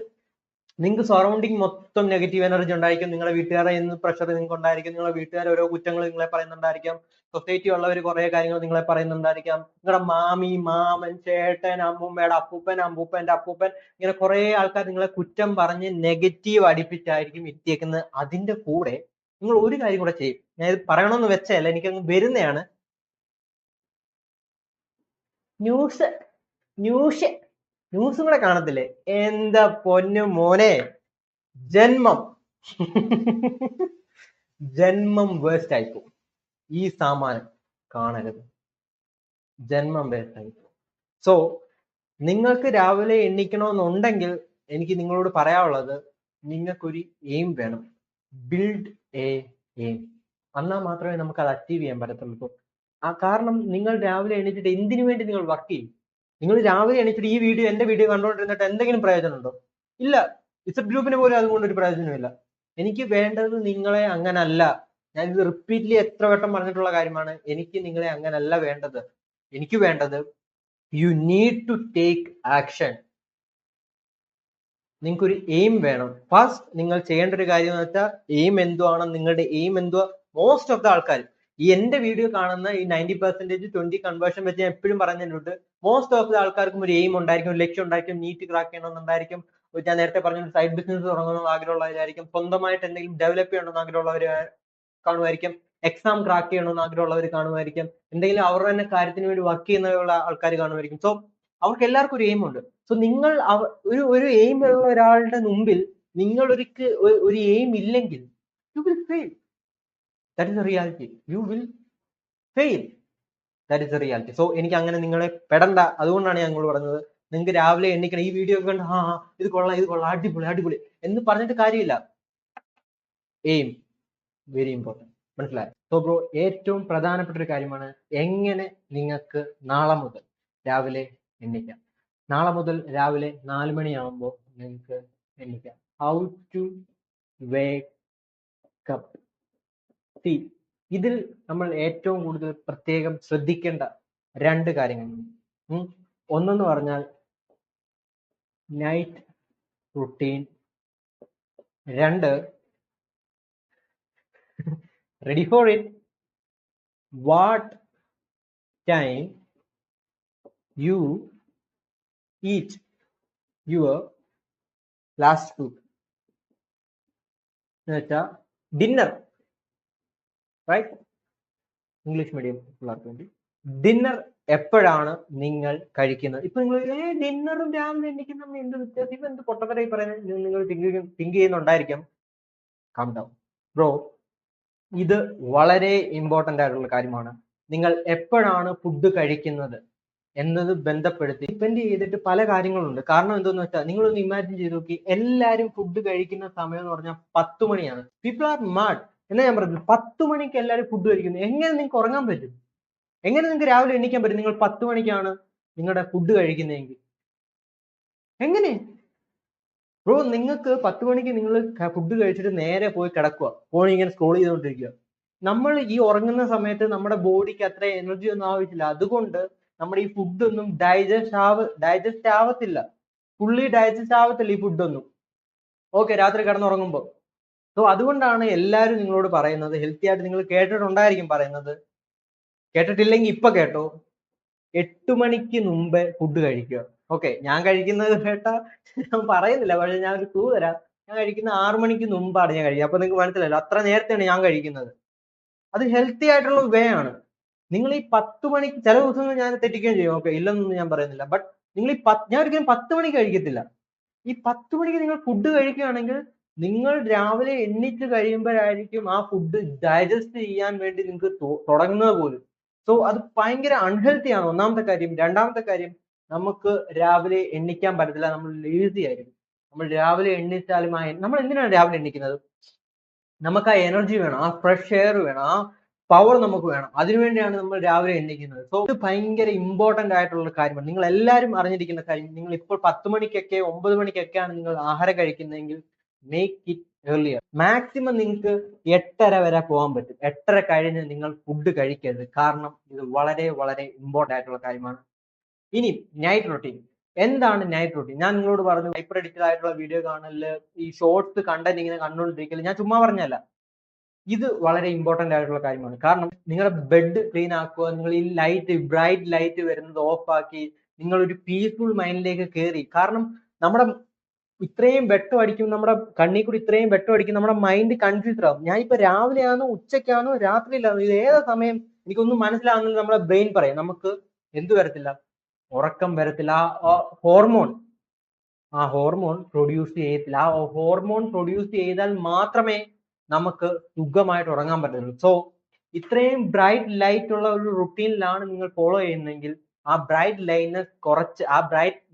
നിങ്ങൾക്ക് സറൗണ്ടിങ് മൊത്തം നെഗറ്റീവ് എനർജി ഉണ്ടായിരിക്കും. നിങ്ങളുടെ വീട്ടുകാരെ നിന്ന് പ്രഷർ നിങ്ങൾക്ക് ഉണ്ടായിരിക്കും. നിങ്ങളുടെ വീട്ടുകാർ ഓരോ കുറ്റങ്ങൾ നിങ്ങളെ പറയുന്നുണ്ടായിരിക്കാം. സൊസൈറ്റി ഉള്ളവർ കുറെ കാര്യങ്ങൾ നിങ്ങളെ പറയുന്നുണ്ടായിരിക്കാം. നിങ്ങളുടെ മാമി, മാമൻ, ചേട്ടൻ, അമ്മൂമ്മയുടെ അപ്പൂപ്പൻ, അമ്പൂപ്പന്റെ അപ്പൂപ്പൻ, ഇങ്ങനെ കുറെ ആൾക്കാർ നിങ്ങളെ കുറ്റം പറഞ്ഞ് നെഗറ്റീവ് അടിപ്പിച്ചായിരിക്കും എത്തിയേക്കുന്നത്. അതിന്റെ കൂടെ നിങ്ങൾ ഒരു കാര്യം കൂടെ ചെയ്യും. ഞാൻ ഇത് പറയണമെന്ന് വെച്ചല്ല, എനിക്കങ്ങ് വരുന്നതാണ്. ന്യൂസ് ന്യൂസ് ന്യൂസും കൂടെ കാണത്തില്ലേ? എന്താ പൊന്നു മോനെ, ജന്മം ജന്മം വേസ്റ്റ് ആയിപ്പോവും. ഈ സാമാനം കാണരുത്, ജന്മം വേസ്റ്റ് ആയിപ്പോവും. സോ നിങ്ങൾക്ക് രാവിലെ എണ്ണിക്കണമെന്നുണ്ടെങ്കിൽ എനിക്ക് നിങ്ങളോട് പറയാനുള്ളത്, നിങ്ങൾക്കൊരു എയിം വേണം. Build A aim. എന്നാൽ മാത്രമേ നമുക്ക് അത് അച്ചീവ് ചെയ്യാൻ പറ്റത്തുള്ളൂ. കാരണം നിങ്ങൾ രാവിലെ എണീറ്റിട്ട് എന്തിനു വേണ്ടി നിങ്ങൾ വർക്ക് ചെയ്യും? നിങ്ങൾ രാവിലെ എണീറ്റിട്ട് ഈ വീഡിയോ, എന്റെ വീഡിയോ കണ്ടുകൊണ്ടിരുന്നിട്ട് എന്തെങ്കിലും പ്രയോജനമുണ്ടോ? ഇല്ല. ഇസഡ് ഗ്രൂപ്പിന് പോലും അതുകൊണ്ട് ഒരു പ്രയോജനമില്ല. എനിക്ക് വേണ്ടത് നിങ്ങളെ അങ്ങനല്ല. ഞാൻ ഇത് റിപ്പീറ്റ്ലി എത്ര വട്ടം പറഞ്ഞിട്ടുള്ള കാര്യമാണ്. എനിക്ക് നിങ്ങളെ അങ്ങനല്ല വേണ്ടത്. എനിക്ക് വേണ്ടത്, you need to take action. നിങ്ങൾക്കൊരു എയിം വേണം. ഫസ്റ്റ് നിങ്ങൾ ചെയ്യേണ്ട ഒരു കാര്യം എന്ന് വെച്ചാൽ, എയിം എന്തുവാണ്, നിങ്ങളുടെ എയിം എന്തുവാ. മോസ്റ്റ് ഓഫ് ദ ആൾക്കാർ ഈ എന്റെ വീഡിയോ കാണുന്ന ഈ 90% 20 കൺവേർഷൻ വെച്ച് ഞാൻ എപ്പോഴും പറഞ്ഞിട്ടുണ്ട്, മോസ്റ്റ് ഓഫ് ദ ആൾക്കാർക്കും ഒരു എയിം ഉണ്ടായിരിക്കും, ഒരു ലക്ഷ്യം ഉണ്ടായിരിക്കും. നീറ്റ് ക്രാക്ക് ചെയ്യണമെന്നുണ്ടായിരിക്കും. ഞാൻ നേരത്തെ പറഞ്ഞ സൈഡ് ബിസിനസ് തുടങ്ങണമെന്ന് ആഗ്രഹമുള്ളവരായിരിക്കും. സ്വന്തമായിട്ട് എന്തെങ്കിലും ഡെവലപ്പ് ചെയ്യണമെന്ന് ആഗ്രഹമുള്ളവർ കാണുമായിരിക്കും. എക്സാം ക്രാക്ക് ചെയ്യണമെന്ന് ആഗ്രഹമുള്ളവർ കാണുമായിരിക്കും. എന്തെങ്കിലും അവരുടെ തന്നെ കാര്യത്തിന് വേണ്ടി വർക്ക് ചെയ്യുന്ന ആൾക്കാർ കാണുമായിരിക്കും. സോ അവർക്ക് എല്ലാവർക്കും ഒരു എയിം ഉണ്ട്. സോ നിങ്ങൾ ഒരു എയിം ഉള്ള ഒരാളുടെ മുമ്പിൽ നിങ്ങൾ ഒരു എയിം ഇല്ലെങ്കിൽ, you will fail. That is A reality. You will fail. That is A reality. So എനിക്ക് അങ്ങനെ നിങ്ങളെ പെടണ്ട. അതുകൊണ്ടാണ് ഞാൻ നിങ്ങൾ പറഞ്ഞത്, നിങ്ങൾക്ക് രാവിലെ എണ്ണിക്കണം. ഈ വീഡിയോ കണ്ട് ഇത് കൊള്ളാം, ഇത് കൊള്ളാം, അടിപൊളി അടിപൊളി എന്ന് പറഞ്ഞിട്ട് കാര്യമില്ല. Aim very important. മനസ്സിലായി? സോ ബ്രോ, ഏറ്റവും പ്രധാനപ്പെട്ട ഒരു കാര്യമാണ് എങ്ങനെ നിങ്ങൾക്ക് നാളെ മുതൽ രാവിലെ എണ്ണിക്കാം. നാളെ മുതൽ രാവിലെ 4 മണിയാകുമ്പോൾ നിങ്ങൾക്ക് എണ്ണിക്കാം. How to wake up. ഇതിൽ നമ്മൾ ഏറ്റവും കൂടുതൽ പ്രത്യേകം ശ്രദ്ധിക്കേണ്ട 2 കാര്യങ്ങളുണ്ട്. ഒന്നെന്ന് പറഞ്ഞാൽ night routine. 2, ready for it, what time you eat your last food. എന്നുവെച്ചാൽ ഡിന്നർ, റൈറ്റ്? ഇംഗ്ലീഷ് മീഡിയം പിള്ളേർക്ക് വേണ്ടി ഡിന്നർ എപ്പോഴാണ് നിങ്ങൾ കഴിക്കുന്നത്? ഇപ്പൊ നിങ്ങൾ ഡിന്നറും രാവിലെ എണ്ണിക്കുന്ന എന്ത് വ്യത്യാസം, ഇപ്പൊ എന്ത് പൊട്ടത്തരായി പറയുന്നത് നിങ്ങൾ തിങ്ക് ചെയ്യുന്നുണ്ടായിരിക്കും. Calm down bro. ഇത് വളരെ ഇമ്പോർട്ടന്റ് ആയിട്ടുള്ള കാര്യമാണ്. നിങ്ങൾ എപ്പോഴാണ് ഫുഡ് കഴിക്കുന്നത് എന്നത് ബന്ധപ്പെടുത്തി ഡിപ്പെൻഡ് ചെയ്തിട്ട് പല കാര്യങ്ങളുണ്ട്. കാരണം എന്തെന്ന് വെച്ചാൽ, നിങ്ങളൊന്ന് ഇമാജിൻ ചെയ്ത് നോക്കി, എല്ലാവരും ഫുഡ് കഴിക്കുന്ന സമയം എന്ന് പറഞ്ഞാൽ 10 മണിയാണ്. പീപ്പിൾ ആർ മാഡ് എന്നാ ഞാൻ പറഞ്ഞത്. 10 മണിക്ക് എല്ലാവരും ഫുഡ് കഴിക്കുന്നു. എങ്ങനെ നിങ്ങൾക്ക് ഉറങ്ങാൻ പറ്റും? എങ്ങനെ നിങ്ങൾക്ക് രാവിലെ എണീക്കാൻ പറ്റും നിങ്ങൾ 10 മണിക്കാണ് നിങ്ങളുടെ ഫുഡ് കഴിക്കുന്നതെങ്കിൽ? എങ്ങനെ ബ്രോ? നിങ്ങൾക്ക് 10 മണിക്ക് നിങ്ങൾ ഫുഡ് കഴിച്ചിട്ട് നേരെ പോയി കിടക്കുക, ഫോൺ ഇങ്ങനെ സ്ക്രോൾ ചെയ്തുകൊണ്ടിരിക്കുക. നമ്മൾ ഈ ഉറങ്ങുന്ന സമയത്ത് നമ്മുടെ ബോഡിക്ക് അത്ര എനർജി ഒന്നും ആവശ്യമില്ല. അതുകൊണ്ട് നമ്മുടെ ഈ ഫുഡൊന്നും ഡൈജസ്റ്റ് ആവത്തില്ല. ഫുള്ളി ഡൈജസ്റ്റ് ആവത്തില്ല ഈ ഫുഡൊന്നും. ഓക്കെ, രാത്രി കിടന്നുറങ്ങുമ്പോൾ. സോ അതുകൊണ്ടാണ് എല്ലാവരും നിങ്ങളോട് പറയുന്നത്, ഹെൽത്തി ആയിട്ട് നിങ്ങൾ കേട്ടിട്ടുണ്ടായിരിക്കും പറയുന്നത്. കേട്ടിട്ടില്ലെങ്കിൽ ഇപ്പൊ കേട്ടോ, 8 മണിക്ക് മുമ്പേ ഫുഡ് കഴിക്കുക. ഓക്കെ, ഞാൻ കഴിക്കുന്നത് കേട്ടാ ഞാൻ പറയുന്നില്ല, പക്ഷെ ഞാൻ ഒരു ക്ലൂ തരാം. ഞാൻ കഴിക്കുന്ന 6 മണിക്ക് മുമ്പാണ് ഞാൻ കഴിക്കുക. അപ്പൊ നിങ്ങൾക്ക് മനസ്സിലല്ലോ, അത്ര നേരത്തെയാണ് ഞാൻ കഴിക്കുന്നത്. അത് ഹെൽത്തി ആയിട്ടുള്ള വേ ആണ്. നിങ്ങൾ ഈ 10 മണിക്ക്, ചില ദിവസങ്ങൾ ഞാൻ തെറ്റിക്കുകയും ചെയ്യും, ഓക്കെ, ഇല്ലെന്നൊന്നും ഞാൻ പറയുന്നില്ല. ബട്ട് നിങ്ങൾ ഞാൻ ഒരിക്കലും 10 മണിക്ക് കഴിക്കത്തില്ല. ഈ 10 മണിക്ക് നിങ്ങൾ ഫുഡ് കഴിക്കുകയാണെങ്കിൽ, നിങ്ങൾ രാവിലെ എണ്ണിച്ച് കഴിയുമ്പോഴായിരിക്കും ആ ഫുഡ് ഡൈജസ്റ്റ് ചെയ്യാൻ വേണ്ടി നിങ്ങൾക്ക് തുടങ്ങുന്നത് പോലും. സോ അത് ഭയങ്കര അൺഹെൽത്തി ആണ്, ഒന്നാമത്തെ കാര്യം. രണ്ടാമത്തെ കാര്യം, നമുക്ക് രാവിലെ എണ്ണിക്കാൻ പറ്റത്തില്ല. നമ്മൾ ലേസി ആയിരിക്കും. നമ്മൾ രാവിലെ എണ്ണിച്ചാലും നമ്മൾ എന്തിനാണ് രാവിലെ എണ്ണിക്കുന്നത്? നമുക്ക് ആ എനർജി വേണം, ആ ഫ്രഷ് എയർ വേണം, ആ പവർ നമുക്ക് വേണം. അതിനുവേണ്ടിയാണ് നമ്മൾ രാവിലെ എണ്ണിക്കുന്നത്. സോ ഇത് ഭയങ്കര ഇമ്പോർട്ടന്റ് ആയിട്ടുള്ള കാര്യമാണ്. നിങ്ങൾ എല്ലാവരും അറിഞ്ഞിരിക്കുന്ന കാര്യം. നിങ്ങൾ ഇപ്പോൾ 10 മണിക്കൊക്കെ 9 മണിക്കൊക്കെയാണ് നിങ്ങൾ ആഹാരം കഴിക്കുന്നതെങ്കിൽ, മേക്ക് ഇറ്റ് ഏർലിയർ. മാക്സിമം നിങ്ങൾക്ക് 8:30 വരെ പോകാൻ പറ്റും. 8:30 കഴിഞ്ഞ് നിങ്ങൾ ഫുഡ് കഴിക്കരുത്. കാരണം ഇത് വളരെ വളരെ ഇമ്പോർട്ടന്റ് ആയിട്ടുള്ള കാര്യമാണ്. ഇനി നൈറ്റ് റൊട്ടീൻ. എന്താണ് നൈറ്റ് റൂട്ടീൻ? ഞാൻ നിങ്ങളോട് പറഞ്ഞു ഹൈപ്പർ എഡിറ്റഡ് ആയിട്ടുള്ള വീഡിയോ കാണല്, ഈ ഷോർട്സ് കണ്ടന്റ് ഇങ്ങനെ കണ്ടുകൊണ്ടിരിക്കല് ഞാൻ ചുമ്മാ പറഞ്ഞല്ല. ഇത് വളരെ ഇമ്പോർട്ടന്റ് ആയിട്ടുള്ള കാര്യമാണ്. കാരണം നിങ്ങളുടെ ബെഡ് ക്ലീൻ ആക്കുക, നിങ്ങൾ ഈ ലൈറ്റ് ബ്രൈറ്റ് ലൈറ്റ് വരുന്നത് ഓഫ് ആക്കി നിങ്ങൾ ഒരു പീസ്ഫുൾ മൈൻഡിലേക്ക് കയറി. കാരണം നമ്മുടെ ഇത്രയും വെട്ടം അടിക്കും, നമ്മുടെ കണ്ണിൽ കൂടി ഇത്രയും വെട്ടം അടിക്കും, നമ്മുടെ മൈൻഡ് കൺഫ്യൂസ്ഡ് ആവും. ഞാൻ ഇപ്പൊ രാവിലെയാണോ ഉച്ചയ്ക്കാണോ രാത്രിയിലാണോ ഇത് ഏതാ സമയം എനിക്കൊന്നും മനസ്സിലാവുന്നില്ല. നമ്മുടെ ബ്രെയിൻ പറയും നമുക്ക് എന്ത് വരത്തില്ല, ഉറക്കം വരത്തില്ല. ആ ഹോർമോൺ പ്രൊഡ്യൂസ് ചെയ്യത്തില്ല. ആ ഹോർമോൺ പ്രൊഡ്യൂസ് ചെയ്താൽ മാത്രമേ നമുക്ക് സുഖമായിട്ട് ഉറങ്ങാൻ പറ്റുള്ളൂ. സോ ഇത്രയും ബ്രൈറ്റ് ലൈറ്റ് ഉള്ള ഒരു റുട്ടീനിലാണ് നിങ്ങൾ ഫോളോ ചെയ്യുന്നതെങ്കിൽ ആ ബ്രൈറ്റ്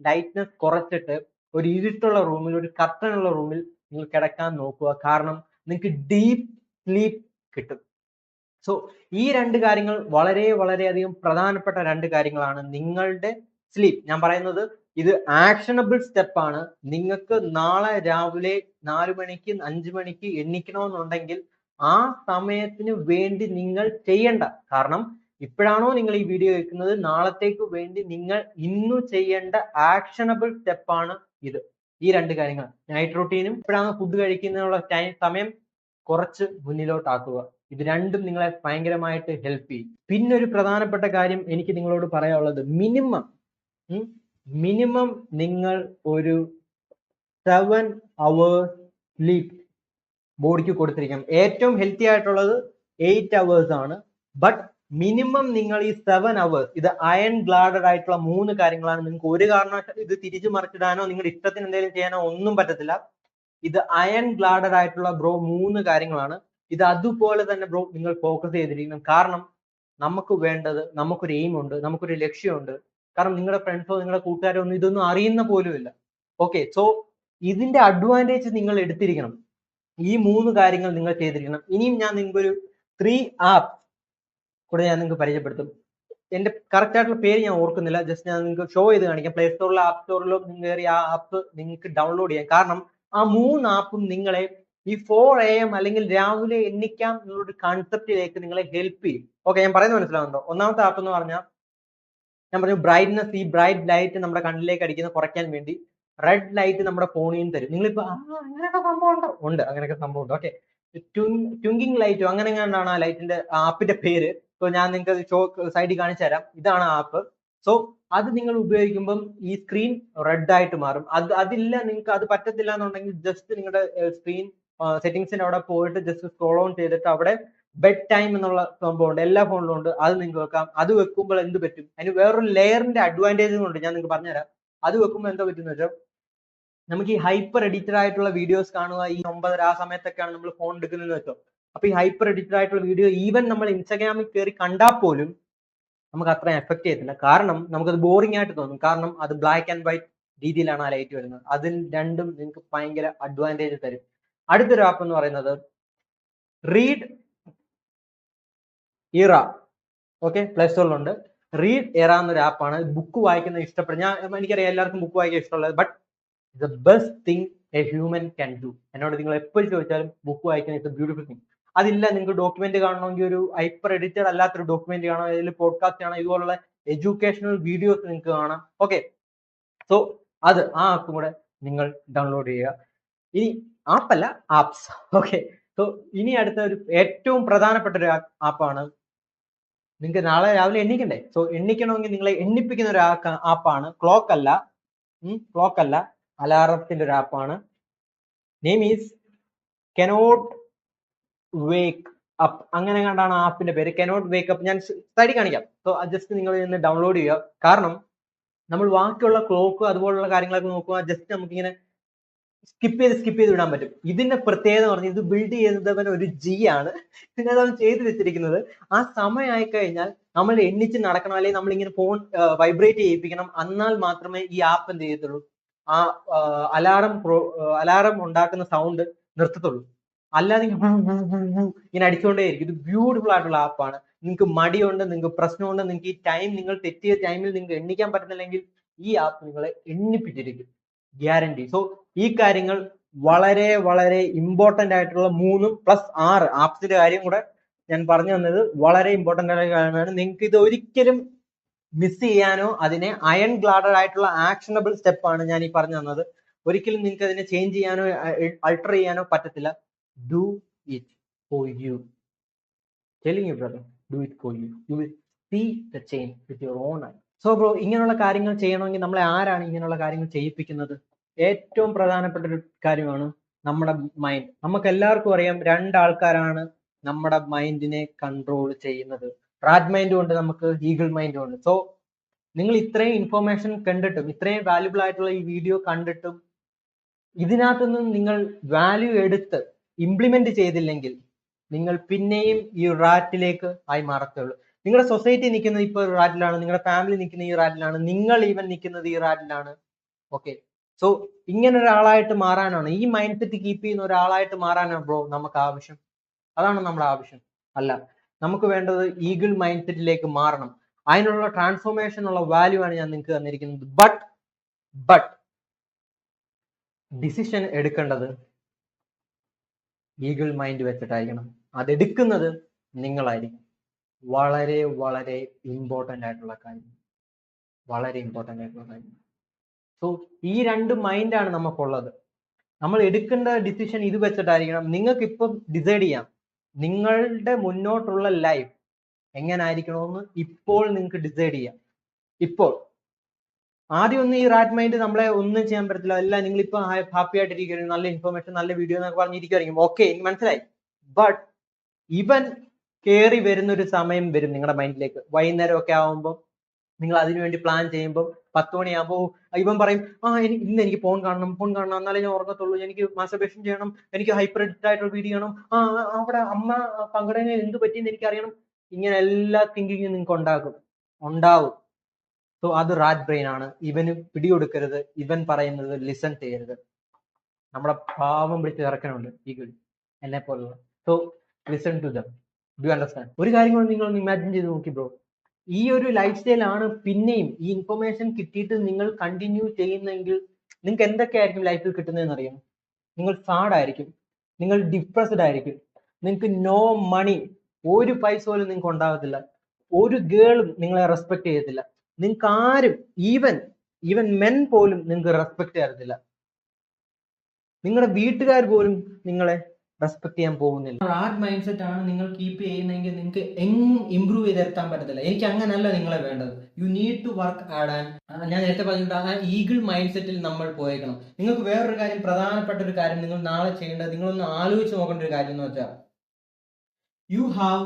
ലൈറ്റ്നെസ് കുറച്ചിട്ട് ഒരു ഇരുട്ടുള്ള റൂമിൽ, ഒരു കർട്ടൻ ഉള്ള റൂമിൽ നിങ്ങൾ കിടക്കാൻ നോക്കുക. കാരണം നിങ്ങൾക്ക് ഡീപ്പ് സ്ലീപ്പ് കിട്ടും. സോ ഈ രണ്ട് കാര്യങ്ങൾ വളരെ വളരെയധികം പ്രധാനപ്പെട്ട രണ്ട് കാര്യങ്ങളാണ്. നിങ്ങളുടെ സ്ലീപ്പ്, ഞാൻ പറയുന്നത് ഇത് ആക്ഷനബിൾ സ്റ്റെപ്പാണ്. നിങ്ങൾക്ക് നാളെ രാവിലെ 4 മണിക്ക് 5 മണിക്ക് എണ്ണിക്കണമെന്നുണ്ടെങ്കിൽ ആ സമയത്തിന് വേണ്ടി നിങ്ങൾ ചെയ്യണ്ട. കാരണം ഇപ്പോഴാണോ നിങ്ങൾ ഈ വീഡിയോ കേൾക്കുന്നത്, നാളത്തേക്ക് വേണ്ടി നിങ്ങൾ ഇന്നു ചെയ്യേണ്ട ആക്ഷനബിൾ സ്റ്റെപ്പാണ് ഇത്. ഈ രണ്ട് കാര്യങ്ങൾ, നൈറ്റ് റൂട്ടീനും ഇപ്പോഴാണ് ഫുഡ് കഴിക്കുന്നതിനുള്ള സമയം കുറച്ച് മുന്നിലോട്ടാക്കുക. ഇത് രണ്ടും നിങ്ങളെ ഭയങ്കരമായിട്ട് ഹെൽപ്പ് ചെയ്യും. പിന്നെ ഒരു പ്രധാനപ്പെട്ട കാര്യം എനിക്ക് നിങ്ങളോട് പറയാനുള്ളത്, മിനിമം നിങ്ങൾ ഒരു 7 hours സ്ലീപ്പ് ബോഡിക്ക് കൊടുത്തിരിക്കണം. ഏറ്റവും ഹെൽത്തി ആയിട്ടുള്ളത് 8 hours ആണ്. ബട്ട് മിനിമം നിങ്ങൾ ഈ 7 hours, ഇത് അയൺ ഗ്ലാഡഡ് ആയിട്ടുള്ള 3 കാര്യങ്ങളാണ്. നിങ്ങൾക്ക് ഒരു കാരണവശാലും ഇത് തിരിച്ചു മറിച്ചിടാനോ നിങ്ങളുടെ ഇഷ്ടത്തിന് എന്തെങ്കിലും ചെയ്യാനോ ഒന്നും പറ്റത്തില്ല. ഇത് അയൺ ഗ്ലാഡഡ് ആയിട്ടുള്ള 3 കാര്യങ്ങളാണ്. ഇത് അതുപോലെ തന്നെ നിങ്ങൾ ഫോക്കസ് ചെയ്തിരിക്കണം. കാരണം നമുക്ക് വേണ്ടത്, നമുക്കൊരു എയിം ഉണ്ട്, നമുക്കൊരു ലക്ഷ്യമുണ്ട്. കാരണം നിങ്ങളുടെ ഫ്രണ്ട്സോ നിങ്ങളുടെ കൂട്ടുകാരോ ഒന്നും ഇതൊന്നും അറിയുന്ന പോലുമില്ല. ഓക്കെ, സോ ഇതിന്റെ അഡ്വാൻറ്റേജ് നിങ്ങൾ എടുത്തിരിക്കണം. ഈ 3 കാര്യങ്ങൾ നിങ്ങൾ ചെയ്തിരിക്കണം. ഇനിയും ഞാൻ നിങ്ങൾക്ക് ഒരു 3 ആപ്പ് കൂടെ ഞാൻ നിങ്ങൾക്ക് പരിചയപ്പെടുത്തും. എന്റെ കറക്റ്റ് ആയിട്ടുള്ള പേര് ഞാൻ ഓർക്കുന്നില്ല, ജസ്റ്റ് ഞാൻ നിങ്ങൾക്ക് ഷോ ചെയ്ത് കാണിക്കാം. പ്ലേ സ്റ്റോറിലോ ആപ്പ് സ്റ്റോറിലോ നിങ്ങൾ കയറി ആ ആപ്പ് നിങ്ങൾക്ക് ഡൗൺലോഡ് ചെയ്യാം. കാരണം ആ 3 ആപ്പും നിങ്ങളെ ഈ 4 AM അല്ലെങ്കിൽ രാവിലെ എണ്ണിക്കാം എന്നുള്ളൊരു കൺസെപ്റ്റിലേക്ക് നിങ്ങളെ ഹെൽപ്പ് ചെയ്യും. ഓക്കെ, ഞാൻ പറയുന്നത് മനസ്സിലാവുന്നുണ്ടോ? ഒന്നാമത്തെ ആപ്പ് എന്ന് പറഞ്ഞാൽ ഞാൻ പറഞ്ഞു ബ്രൈറ്റ്നസ്, ഈ ബ്രൈറ്റ് ലൈറ്റ് നമ്മുടെ കണ്ണിലേക്ക് അടിക്കുന്ന കുറയ്ക്കാൻ വേണ്ടി റെഡ് ലൈറ്റ് നമ്മുടെ ഫോണിൽ നിന്ന് തരും. നിങ്ങളിപ്പോ അങ്ങനെയൊക്കെ സംഭവം ഉണ്ടോ? ഉണ്ട്, അങ്ങനെയൊക്കെ സംഭവം ഉണ്ട്. ഓക്കെ, ട്വിങ്കിങ് ലൈറ്റോ അങ്ങനെ എങ്ങാണ്ടാണ് ആ ലൈറ്റിന്റെ ആപ്പിന്റെ പേര്. സോ ഞാൻ നിങ്ങൾക്ക് ഷോ സൈഡിൽ കാണിച്ചു തരാം. ഇതാണ് ആപ്പ്. സോ അത് നിങ്ങൾ ഉപയോഗിക്കുമ്പം ഈ സ്ക്രീൻ റെഡ് ആയിട്ട് മാറും. അതില്ല, നിങ്ങൾക്ക് അത് പറ്റത്തില്ല എന്നുണ്ടെങ്കിൽ ജസ്റ്റ് നിങ്ങളുടെ സ്ക്രീൻ സെറ്റിംഗ്സിന്റെ അവിടെ പോയിട്ട് ജസ്റ്റ് സ്ക്രോൾ ഓൺ ചെയ്തിട്ട് അവിടെ ബെഡ് ടൈം എന്നുള്ള സംഭവം ഉണ്ട്, എല്ലാ ഫോണിലും ഉണ്ട്. അത് നിങ്ങൾക്ക് വെക്കാം. അത് വെക്കുമ്പോൾ എന്ത് പറ്റും, അതിന് വേറൊരു ലെയറിന്റെ അഡ്വാൻറ്റേജും ഉണ്ട്, ഞാൻ നിങ്ങൾക്ക് പറഞ്ഞുതരാം. അത് വെക്കുമ്പോൾ എന്താ പറ്റുന്ന വെച്ചാൽ നമുക്ക് ഈ ഹൈപ്പർ എഡിറ്റഡ് ആയിട്ടുള്ള വീഡിയോസ് കാണുക, ഈ 9:30 ആ സമയത്തൊക്കെയാണ് നമ്മൾ ഫോൺ എടുക്കുന്നതെന്ന് വെച്ചോ. അപ്പൊ ഈ ഹൈപ്പർ എഡിറ്റഡ് ആയിട്ടുള്ള വീഡിയോ ഈവൻ നമ്മൾ ഇൻസ്റ്റാഗ്രാമിൽ കയറി കണ്ടാൽ പോലും നമുക്ക് അത്രയും എഫക്ട് ചെയ്യത്തില്ല. കാരണം നമുക്കത് ബോറിംഗ് ആയിട്ട് തോന്നും. കാരണം അത് ബ്ലാക്ക് ആൻഡ് വൈറ്റ് രീതിയിലാണ് ആ ലൈറ്റ് വരുന്നത്. അതിൽ രണ്ടും നിങ്ങൾക്ക് ഭയങ്കര അഡ്വാൻറ്റേജ് തരും. അടുത്തൊരു ആപ്പ് എന്ന് പറയുന്നത് റീഡ് ഇറ. Okay, play സ്റ്റോറിലുണ്ട്. റീഡ് ഇറ എന്നൊരു ആപ്പാണ്. ബുക്ക് വായിക്കുന്നത് ഇഷ്ടപ്പെടും. എനിക്കറിയാം എല്ലാവർക്കും ബുക്ക് വായിക്കാൻ ഇഷ്ടമുള്ളത്. But the best thing A human can do. എന്നോട് നിങ്ങൾ എപ്പോഴും ചോദിച്ചാലും ബുക്ക് വായിക്കുന്ന ഇറ്റ്സ് എ ബ്യൂട്ടിഫുൾ തിങ്. അതില്ല, നിങ്ങൾക്ക് ഡോക്യുമെന്റ് കാണണമെങ്കിൽ ഒരു ഹൈപ്പർ എഡിറ്റഡ് അല്ലാത്തൊരു ഡോക്യുമെന്റ് കാണാം, അതിൽ പോഡ്കാസ്റ്റ് കാണാം, ഇതുപോലുള്ള എഡ്യൂക്കേഷണൽ വീഡിയോസ് നിങ്ങൾക്ക് കാണാം. ഓക്കെ, സോ ആ ആപ്പും കൂടെ നിങ്ങൾ ഡൗൺലോഡ് ചെയ്യുക. ഇനി ആപ്പല്ല, ആപ്സ്. ഓക്കെ, സോ ഇനി അടുത്ത ഒരു ഏറ്റവും പ്രധാനപ്പെട്ട ഒരു ആപ്പാണ്. നിങ്ങൾക്ക് നാളെ രാവിലെ എണ്ണിക്കണ്ടേ? സോ എണ്ണിക്കണമെങ്കിൽ നിങ്ങളെ എണ്ണിപ്പിക്കുന്ന ഒരു ആപ്പാണ്. ക്ലോക്ക് അല്ല, അലാറത്തിന്റെ ഒരു ആപ്പാണ്. Name is cannot wake up. അങ്ങനെ കണ്ടാണ് ആപ്പിന്റെ പേര്, കനോട്ട് വേക്ക് അപ്പ്. ഞാൻ സൈഡിൽ കാണിക്കാം. സോ ജസ്റ്റ് നിങ്ങൾ ഇന്ന് ഡൗൺലോഡ് ചെയ്യുക. കാരണം നമ്മൾ ബാക്കിയുള്ള ക്ലോക്ക് അതുപോലുള്ള കാര്യങ്ങളൊക്കെ നോക്കുക, ജസ്റ്റ് നമുക്കിങ്ങനെ സ്കിപ്പ് ചെയ്ത് വിടാൻ പറ്റും. ഇതിന്റെ പ്രത്യേകത പറഞ്ഞാൽ ഇത് ബിൽഡ് ചെയ്തവൻ ഒരു ജി ആണ്. ഇതിനകത്ത് ചെയ്തു വെച്ചിരിക്കുന്നത് ആ സമയമായി കഴിഞ്ഞാൽ നമ്മൾ എണ്ണിച്ച് നടക്കണം, അല്ലെങ്കിൽ നമ്മൾ ഇങ്ങനെ ഫോൺ വൈബ്രേറ്റ് ചെയ്യിപ്പിക്കണം. എന്നാൽ മാത്രമേ ഈ ആപ്പ് എന്ത് ചെയ്യത്തുള്ളൂ, ആ അലാറം ഉണ്ടാക്കുന്ന സൗണ്ട് നിർത്തത്തുള്ളൂ. അല്ലാതെ ഇങ്ങനെ അടിച്ചുകൊണ്ടേയിരിക്കും. ഇത് ബ്യൂട്ടിഫുൾ ആയിട്ടുള്ള ആപ്പാണ്. നിങ്ങൾക്ക് മടിയുണ്ട്, നിങ്ങൾക്ക് പ്രശ്നമുണ്ട്, നിങ്ങൾക്ക് ഈ ടൈം നിങ്ങൾ തെറ്റിയ ടൈമിൽ നിങ്ങൾക്ക് എണ്ണിക്കാൻ പറ്റുന്നില്ലെങ്കിൽ ഈ ആപ്പ് നിങ്ങളെ എണ്ണിപ്പിച്ചിരിക്കും, ഗ്യാരണ്ടി. സോ ഈ കാര്യങ്ങൾ വളരെ വളരെ ഇമ്പോർട്ടന്റ് ആയിട്ടുള്ള 3+6 ആപ്സിന്റെ കാര്യം കൂടെ ഞാൻ പറഞ്ഞു തന്നത് വളരെ ഇമ്പോർട്ടന്റ് ആയ കാര്യമാണ്. നിങ്ങൾക്ക് ഇത് ഒരിക്കലും മിസ് ചെയ്യാനോ അതിനെ അയൺ ഗ്ലാഡഡ് ആയിട്ടുള്ള ആക്ഷനബിൾ സ്റ്റെപ്പാണ് ഞാൻ ഈ പറഞ്ഞു തന്നത്. ഒരിക്കലും നിങ്ങൾക്ക് അതിനെ ചേഞ്ച് ചെയ്യാനോ അൾട്ടർ ചെയ്യാനോ പറ്റത്തില്ല. Do it for you. Telling you brother, do it for you. You will see the change with your own eye. So bro, ഇങ്ങനെയുള്ള കാര്യങ്ങൾ ചെയ്യണമെങ്കിൽ നമ്മളെ ആരാണ് ഇങ്ങനെയുള്ള കാര്യങ്ങൾ ചെയ്യിപ്പിക്കുന്നത്? ഏറ്റവും പ്രധാനപ്പെട്ട ഒരു കാര്യമാണ് നമ്മുടെ മൈൻഡ്. നമുക്ക് എല്ലാവർക്കും അറിയാം, രണ്ടാൾക്കാരാണ് നമ്മുടെ മൈൻഡിനെ കൺട്രോൾ ചെയ്യുന്നത്. റാറ്റ് മൈൻഡും ഉണ്ട്, നമുക്ക് ഈഗിൾ മൈൻഡും ഉണ്ട്. സോ നിങ്ങൾ ഇത്രയും ഇൻഫോർമേഷൻ കണ്ടിട്ടും ഇത്രയും വാല്യുബിൾ ആയിട്ടുള്ള ഈ വീഡിയോ കണ്ടിട്ടും ഇതിനകത്തുനിന്ന് നിങ്ങൾ വാല്യൂ എടുത്ത് ഇംപ്ലിമെന്റ് ചെയ്തില്ലെങ്കിൽ നിങ്ങൾ പിന്നെയും ഈ റാറ്റിലേക്ക് ആയി മാറത്തുള്ളൂ. നിങ്ങളുടെ സൊസൈറ്റി നിൽക്കുന്നത് ഇപ്പോൾ ഒരു റാറ്റിലാണ്, നിങ്ങളുടെ ഫാമിലി നിൽക്കുന്ന ഈ റാറ്റിലാണ്, നിങ്ങൾ ഈവൻ നിൽക്കുന്നത് ഈ റാറ്റിലാണ്. ഓക്കെ, സോ ഇങ്ങനെ ഒരാളായിട്ട് മാറാനാണ്, ഈ മൈൻഡ് സെറ്റ് കീപ്പ് ചെയ്യുന്ന ഒരാളായിട്ട് മാറാനാണ് ബ്രോ നമുക്ക് ആവശ്യം. അതാണ് നമ്മുടെ ആവശ്യം. അല്ല, നമുക്ക് വേണ്ടത് ഈഗിൾ മൈൻഡ് സെറ്റിലേക്ക് മാറണം. അതിനുള്ള ട്രാൻസ്ഫോർമേഷൻ ഉള്ള വാല്യൂ ആണ് ഞാൻ നിങ്ങൾക്ക് തന്നിരിക്കുന്നത്. ബട്ട് ഡിസിഷൻ എടുക്കേണ്ടത് ഈഗിൾ മൈൻഡ് വെച്ചിട്ടായിരിക്കണം. അതെടുക്കുന്നത് നിങ്ങളായിരിക്കും. വളരെ വളരെ ഇമ്പോർട്ടൻ്റ് ആയിട്ടുള്ള കാര്യം, വളരെ ഇമ്പോർട്ടൻ്റ് ആയിട്ടുള്ള കാര്യം. സോ ഈ രണ്ട് മൈൻഡാണ് നമുക്കുള്ളത്. നമ്മൾ എടുക്കേണ്ട ഡിസിഷൻ ഇത് വെച്ചിട്ടായിരിക്കണം. നിങ്ങൾക്ക് ഇപ്പം ഡിസൈഡ് ചെയ്യാം നിങ്ങളുടെ മുന്നോട്ടുള്ള ലൈഫ് എങ്ങനെ ആയിരിക്കണമെന്ന്. ഇപ്പോൾ നിങ്ങൾക്ക് ഡിസൈഡ് ചെയ്യാം. ഇപ്പോൾ ആദ്യം ഒന്നും ഈ റാറ്റ് മൈൻഡ് നമ്മളെ ഒന്നും ചെയ്യാൻ പറ്റത്തില്ല. അല്ല, നിങ്ങൾ ഇപ്പൊ ഹാപ്പി ആയിട്ടിരിക്കും, നല്ല ഇൻഫർമേഷൻ, നല്ല വീഡിയോ എന്നൊക്കെ പറഞ്ഞിരിക്കുമായിരിക്കും. ഓക്കെ, എനിക്ക് മനസ്സിലായി. ബട്ട് ഇവൻ കയറി വരുന്ന ഒരു സമയം വരും നിങ്ങളുടെ മൈൻഡിലേക്ക്. വൈകുന്നേരം ഒക്കെ ആവുമ്പോൾ നിങ്ങൾ അതിനുവേണ്ടി പ്ലാൻ ചെയ്യുമ്പോൾ 10 മണിയാകുമ്പോൾ ഇവൻ പറയും, ഇന്ന് എനിക്ക് ഫോൺ കാണണം, എന്നാലേ ഞാൻ ഉറങ്ങത്തുള്ളൂ, എനിക്ക് മാസ്റ്റർബേഷൻ ചെയ്യണം, എനിക്ക് ഹൈപ്പർ എഡിറ്റ് ആയിട്ടുള്ള വീഡിയോ ചെയ്യണം, അവിടെ അമ്മ പങ്കടനയിൽ എന്ത് പറ്റിയെന്ന് എനിക്ക് അറിയണം. ഇങ്ങനെ എല്ലാ തിങ്കിങ്ങും നിങ്ങൾക്ക് ഉണ്ടാവും. സോ അത് റാറ്റ് ബ്രെയിൻ ആണ്. ഇവന് പിടികൊടുക്കരുത്, ഇവൻ പറയുന്നത് ലിസൺ ചെയ്യരുത്. നമ്മുടെ പാവം പിടിച്ച് ഇറക്കണുണ്ട് ഈഗിൾ എന്നെ പോലുള്ള. So listen to them. Do understand? ഒരു കാര്യം കൊണ്ട് നിങ്ങൾ ഇമാജിൻ ചെയ്ത് നോക്കി ബ്രോ, ഈ ഒരു ലൈഫ് സ്റ്റൈൽ ആണ് പിന്നെയും ഈ ഇൻഫർമേഷൻ കിട്ടിയിട്ട് നിങ്ങൾ കണ്ടിന്യൂ ചെയ്യുന്നെങ്കിൽ നിങ്ങൾക്ക് എന്തൊക്കെയായിരിക്കും ലൈഫിൽ കിട്ടുന്നതെന്ന് അറിയാം. നിങ്ങൾ സാഡ് ആയിരിക്കും, നിങ്ങൾ ഡിപ്രസ്ഡ് ആയിരിക്കും, നിങ്ങൾക്ക് നോ മണി, ഒരു പൈസ പോലും നിങ്ങൾക്ക് ഉണ്ടാകത്തില്ല, ഒരു ഗേളും നിങ്ങളെ റെസ്പെക്ട് ചെയ്യത്തില്ല, നിങ്ങൾക്ക് ആരും ഈവൻ മെൻ പോലും നിങ്ങൾക്ക് റെസ്പെക്ട് തരത്തില്ല, നിങ്ങളുടെ വീട്ടുകാർ പോലും നിങ്ങളെ റെസ്പെക്ട് ചെയ്യാൻ പോകുന്നില്ല. റാറ്റ് മൈൻഡ് സെറ്റ് ആണ് നിങ്ങൾ കീപ്പ് ചെയ്യുന്നതെങ്കിൽ നിങ്ങൾക്ക് എങ്ങും ഇമ്പ്രൂവ് ചെയ്തെടുത്താൻ പറ്റത്തില്ല. എനിക്ക് അങ്ങനല്ല നിങ്ങളെ വേണ്ടത്. You need to work hard. And ഞാൻ നേരത്തെ പറഞ്ഞിട്ട് ആ ഈഗിൾ മൈൻഡ് സെറ്റിൽ നമ്മൾ പോയേക്കണം. നിങ്ങൾക്ക് വേറൊരു കാര്യം, പ്രധാനപ്പെട്ട ഒരു കാര്യം നിങ്ങൾ നാളെ ചെയ്യേണ്ടത്, നിങ്ങളൊന്ന് ആലോചിച്ച് നോക്കേണ്ട ഒരു കാര്യം എന്ന് വെച്ചാൽ, you have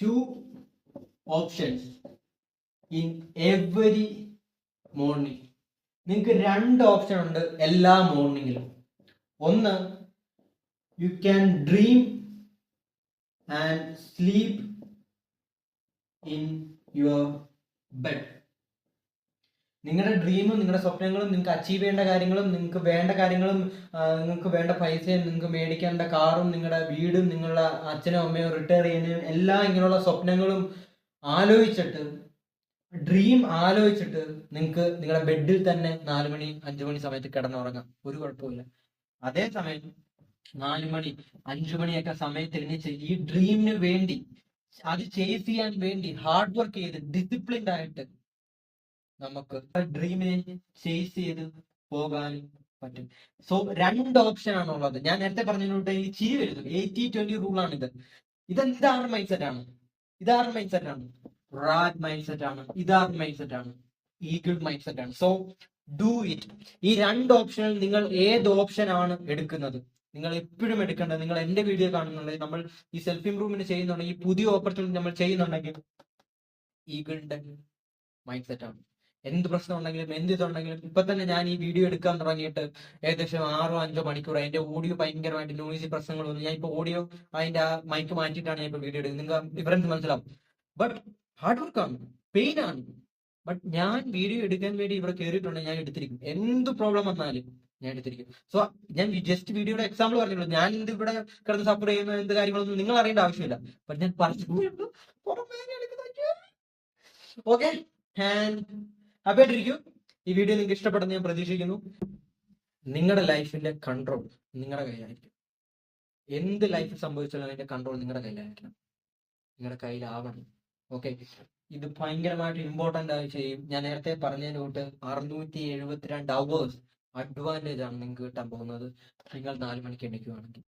2 options in every morning. നിങ്ങൾക്ക് 2 ഓപ്ഷൻ ഉണ്ട് എല്ലാ മോർണിംഗിലും. ഒന്ന്, you can dream and sleep in your bed. നിങ്ങളുടെ ഡ്രീമും നിങ്ങളുടെ സ്വപ്നങ്ങളും, നിങ്ങൾക്ക് അച്ചീവ് ചെയ്യേണ്ട കാര്യങ്ങളും, നിങ്ങൾക്ക് വേണ്ട കാര്യങ്ങളും, നിങ്ങൾക്ക് വേണ്ട പൈസയും, നിങ്ങൾക്ക് മേടിക്കേണ്ട കാറും, നിങ്ങളുടെ വീടും, നിങ്ങളുടെ അച്ഛനും അമ്മയോ റിട്ടയർ ചെയ്യുന്നതും എല്ലാം ഇങ്ങനെയുള്ള സ്വപ്നങ്ങളും ആലോചിച്ചിട്ട്, ഡ്രീം ആലോചിച്ചിട്ട് നിങ്ങൾക്ക് നിങ്ങളുടെ ബെഡിൽ തന്നെ 4 മണി 5 മണി സമയത്ത് കിടന്നുറങ്ങാം, ഒരു കുഴപ്പമില്ല. അതേസമയം 4 മണി 5 മണിയൊക്കെ സമയത്ത് എഴുന്നേറ്റ് ഈ ഡ്രീമിന് വേണ്ടി, അത് ചേസ് ചെയ്യാൻ വേണ്ടി ഹാർഡ് വർക്ക് ചെയ്ത് ഡിസിപ്ലിൻഡ് ആയിട്ട് നമുക്ക് ഡ്രീമിനെ ചേസ് ചെയ്ത് പോകാനും പറ്റും. സോ 2 ഓപ്ഷൻ ആണുള്ളത്. ഞാൻ നേരത്തെ പറഞ്ഞതിനോട്ട് ഈ ചിരി വരുന്നു. 80-20 റൂളാണ് ഇത്. ഇതെന്താണ് മൈൻഡ് സെറ്റ് ആണ്? ഇതാണ് മൈൻഡ് സെറ്റ് ആണ്. റാറ്റ് മൈൻഡ് സെറ്റ് ആണ്. ഇതാണ് മൈൻഡ് സെറ്റ് ആണ്. ഈഗിൾ മൈൻഡ് സെറ്റ് ആണ്. So do it. ഈ 2 ഓപ്ഷനിൽ നിങ്ങൾ ഏത് ഓപ്ഷൻ ആണ് എടുക്കുന്നത്? നിങ്ങൾ എപ്പോഴും എടുക്കേണ്ടത്, നിങ്ങൾ എന്റെ വീഡിയോ കാണുന്നുണ്ടെങ്കിൽ, നമ്മൾ ഈ സെൽഫ് ഇംപ്രൂവ്മെന്റ് ചെയ്യുന്നുണ്ടെങ്കിൽ, പുതിയ ഓപ്പർച്യൂണിറ്റി നമ്മൾ ചെയ്യുന്നുണ്ടെങ്കിൽ, ഈഗിളിന്റെ മൈൻഡ് സെറ്റ് ആണ്. എന്ത് പ്രശ്നം ഉണ്ടെങ്കിലും, എന്ത് ഇതുണ്ടെങ്കിലും, ഇപ്പൊ തന്നെ ഞാൻ ഈ വീഡിയോ എടുക്കാൻ തുടങ്ങിയിട്ട് ഏകദേശം 6-5 മണിക്കൂർ. അതിന്റെ ഓഡിയോ ഭയങ്കരമായിട്ട് നോയിസി പ്രശ്നങ്ങൾ വന്നു. ഞാൻ ഇപ്പൊ ഓഡിയോ അതിന്റെ ആ മൈക്ക് മാറ്റിയിട്ടാണ് ഞാൻ ഇപ്പൊ വീഡിയോ എടുക്കുന്നത്. നിങ്ങൾക്ക് ഡിഫറൻസ് മനസ്സിലാവും. ബട്ട് ഹാർഡ് വർക്ക് ആണ്, പെയിൻ ആണ്. ബട്ട് ഞാൻ വീഡിയോ എടുക്കാൻ വേണ്ടി ഇവിടെ കയറിയിട്ടുണ്ടെങ്കിൽ ഞാൻ എടുത്തിരിക്കും. എന്ത് പ്രോബ്ലം വന്നാലും ഞാൻ എടുത്തിരിക്കും. സോ ഞാൻ ജസ്റ്റ് വീഡിയോയുടെ എക്സാമ്പിൾ പറഞ്ഞുള്ളൂ. ഞാൻ ഇത് ഇവിടെ കിടന്ന് സപ്പോർട്ട് ചെയ്യുന്ന എന്ത് കാര്യങ്ങളൊന്നും നിങ്ങൾ അറിയേണ്ട ആവശ്യമില്ല. ബട്ട് ഞാൻ പറഞ്ഞു. ഓക്കെ, ഹാപ്പി ആയിട്ടിരിക്കും. ഈ വീഡിയോ നിങ്ങൾക്ക് ഇഷ്ടപ്പെട്ടെന്ന് ഞാൻ പ്രതീക്ഷിക്കുന്നു. നിങ്ങളുടെ ലൈഫിന്റെ കൺട്രോൾ നിങ്ങളുടെ കയ്യിലായിരിക്കും. എന്ത് ലൈഫിൽ സംഭവിച്ചാലും അതിന്റെ കൺട്രോൾ നിങ്ങളുടെ കയ്യിലായിരിക്കണം, നിങ്ങളുടെ കയ്യിലാവണം. ഓക്കെ, ഇത് ഭയങ്കരമായിട്ട് ഇമ്പോർട്ടന്റ് ആയി ചെയ്യും. ഞാൻ നേരത്തെ പറഞ്ഞതിന് തൊട്ട് 672 അവേഴ്സ് അഡ്വാൻറ്റേജ് ആണ് നിങ്ങൾക്ക് കിട്ടാൻ പോകുന്നത് നിങ്ങൾ 4 മണിക്ക് എണീക്കുകയാണെങ്കിൽ.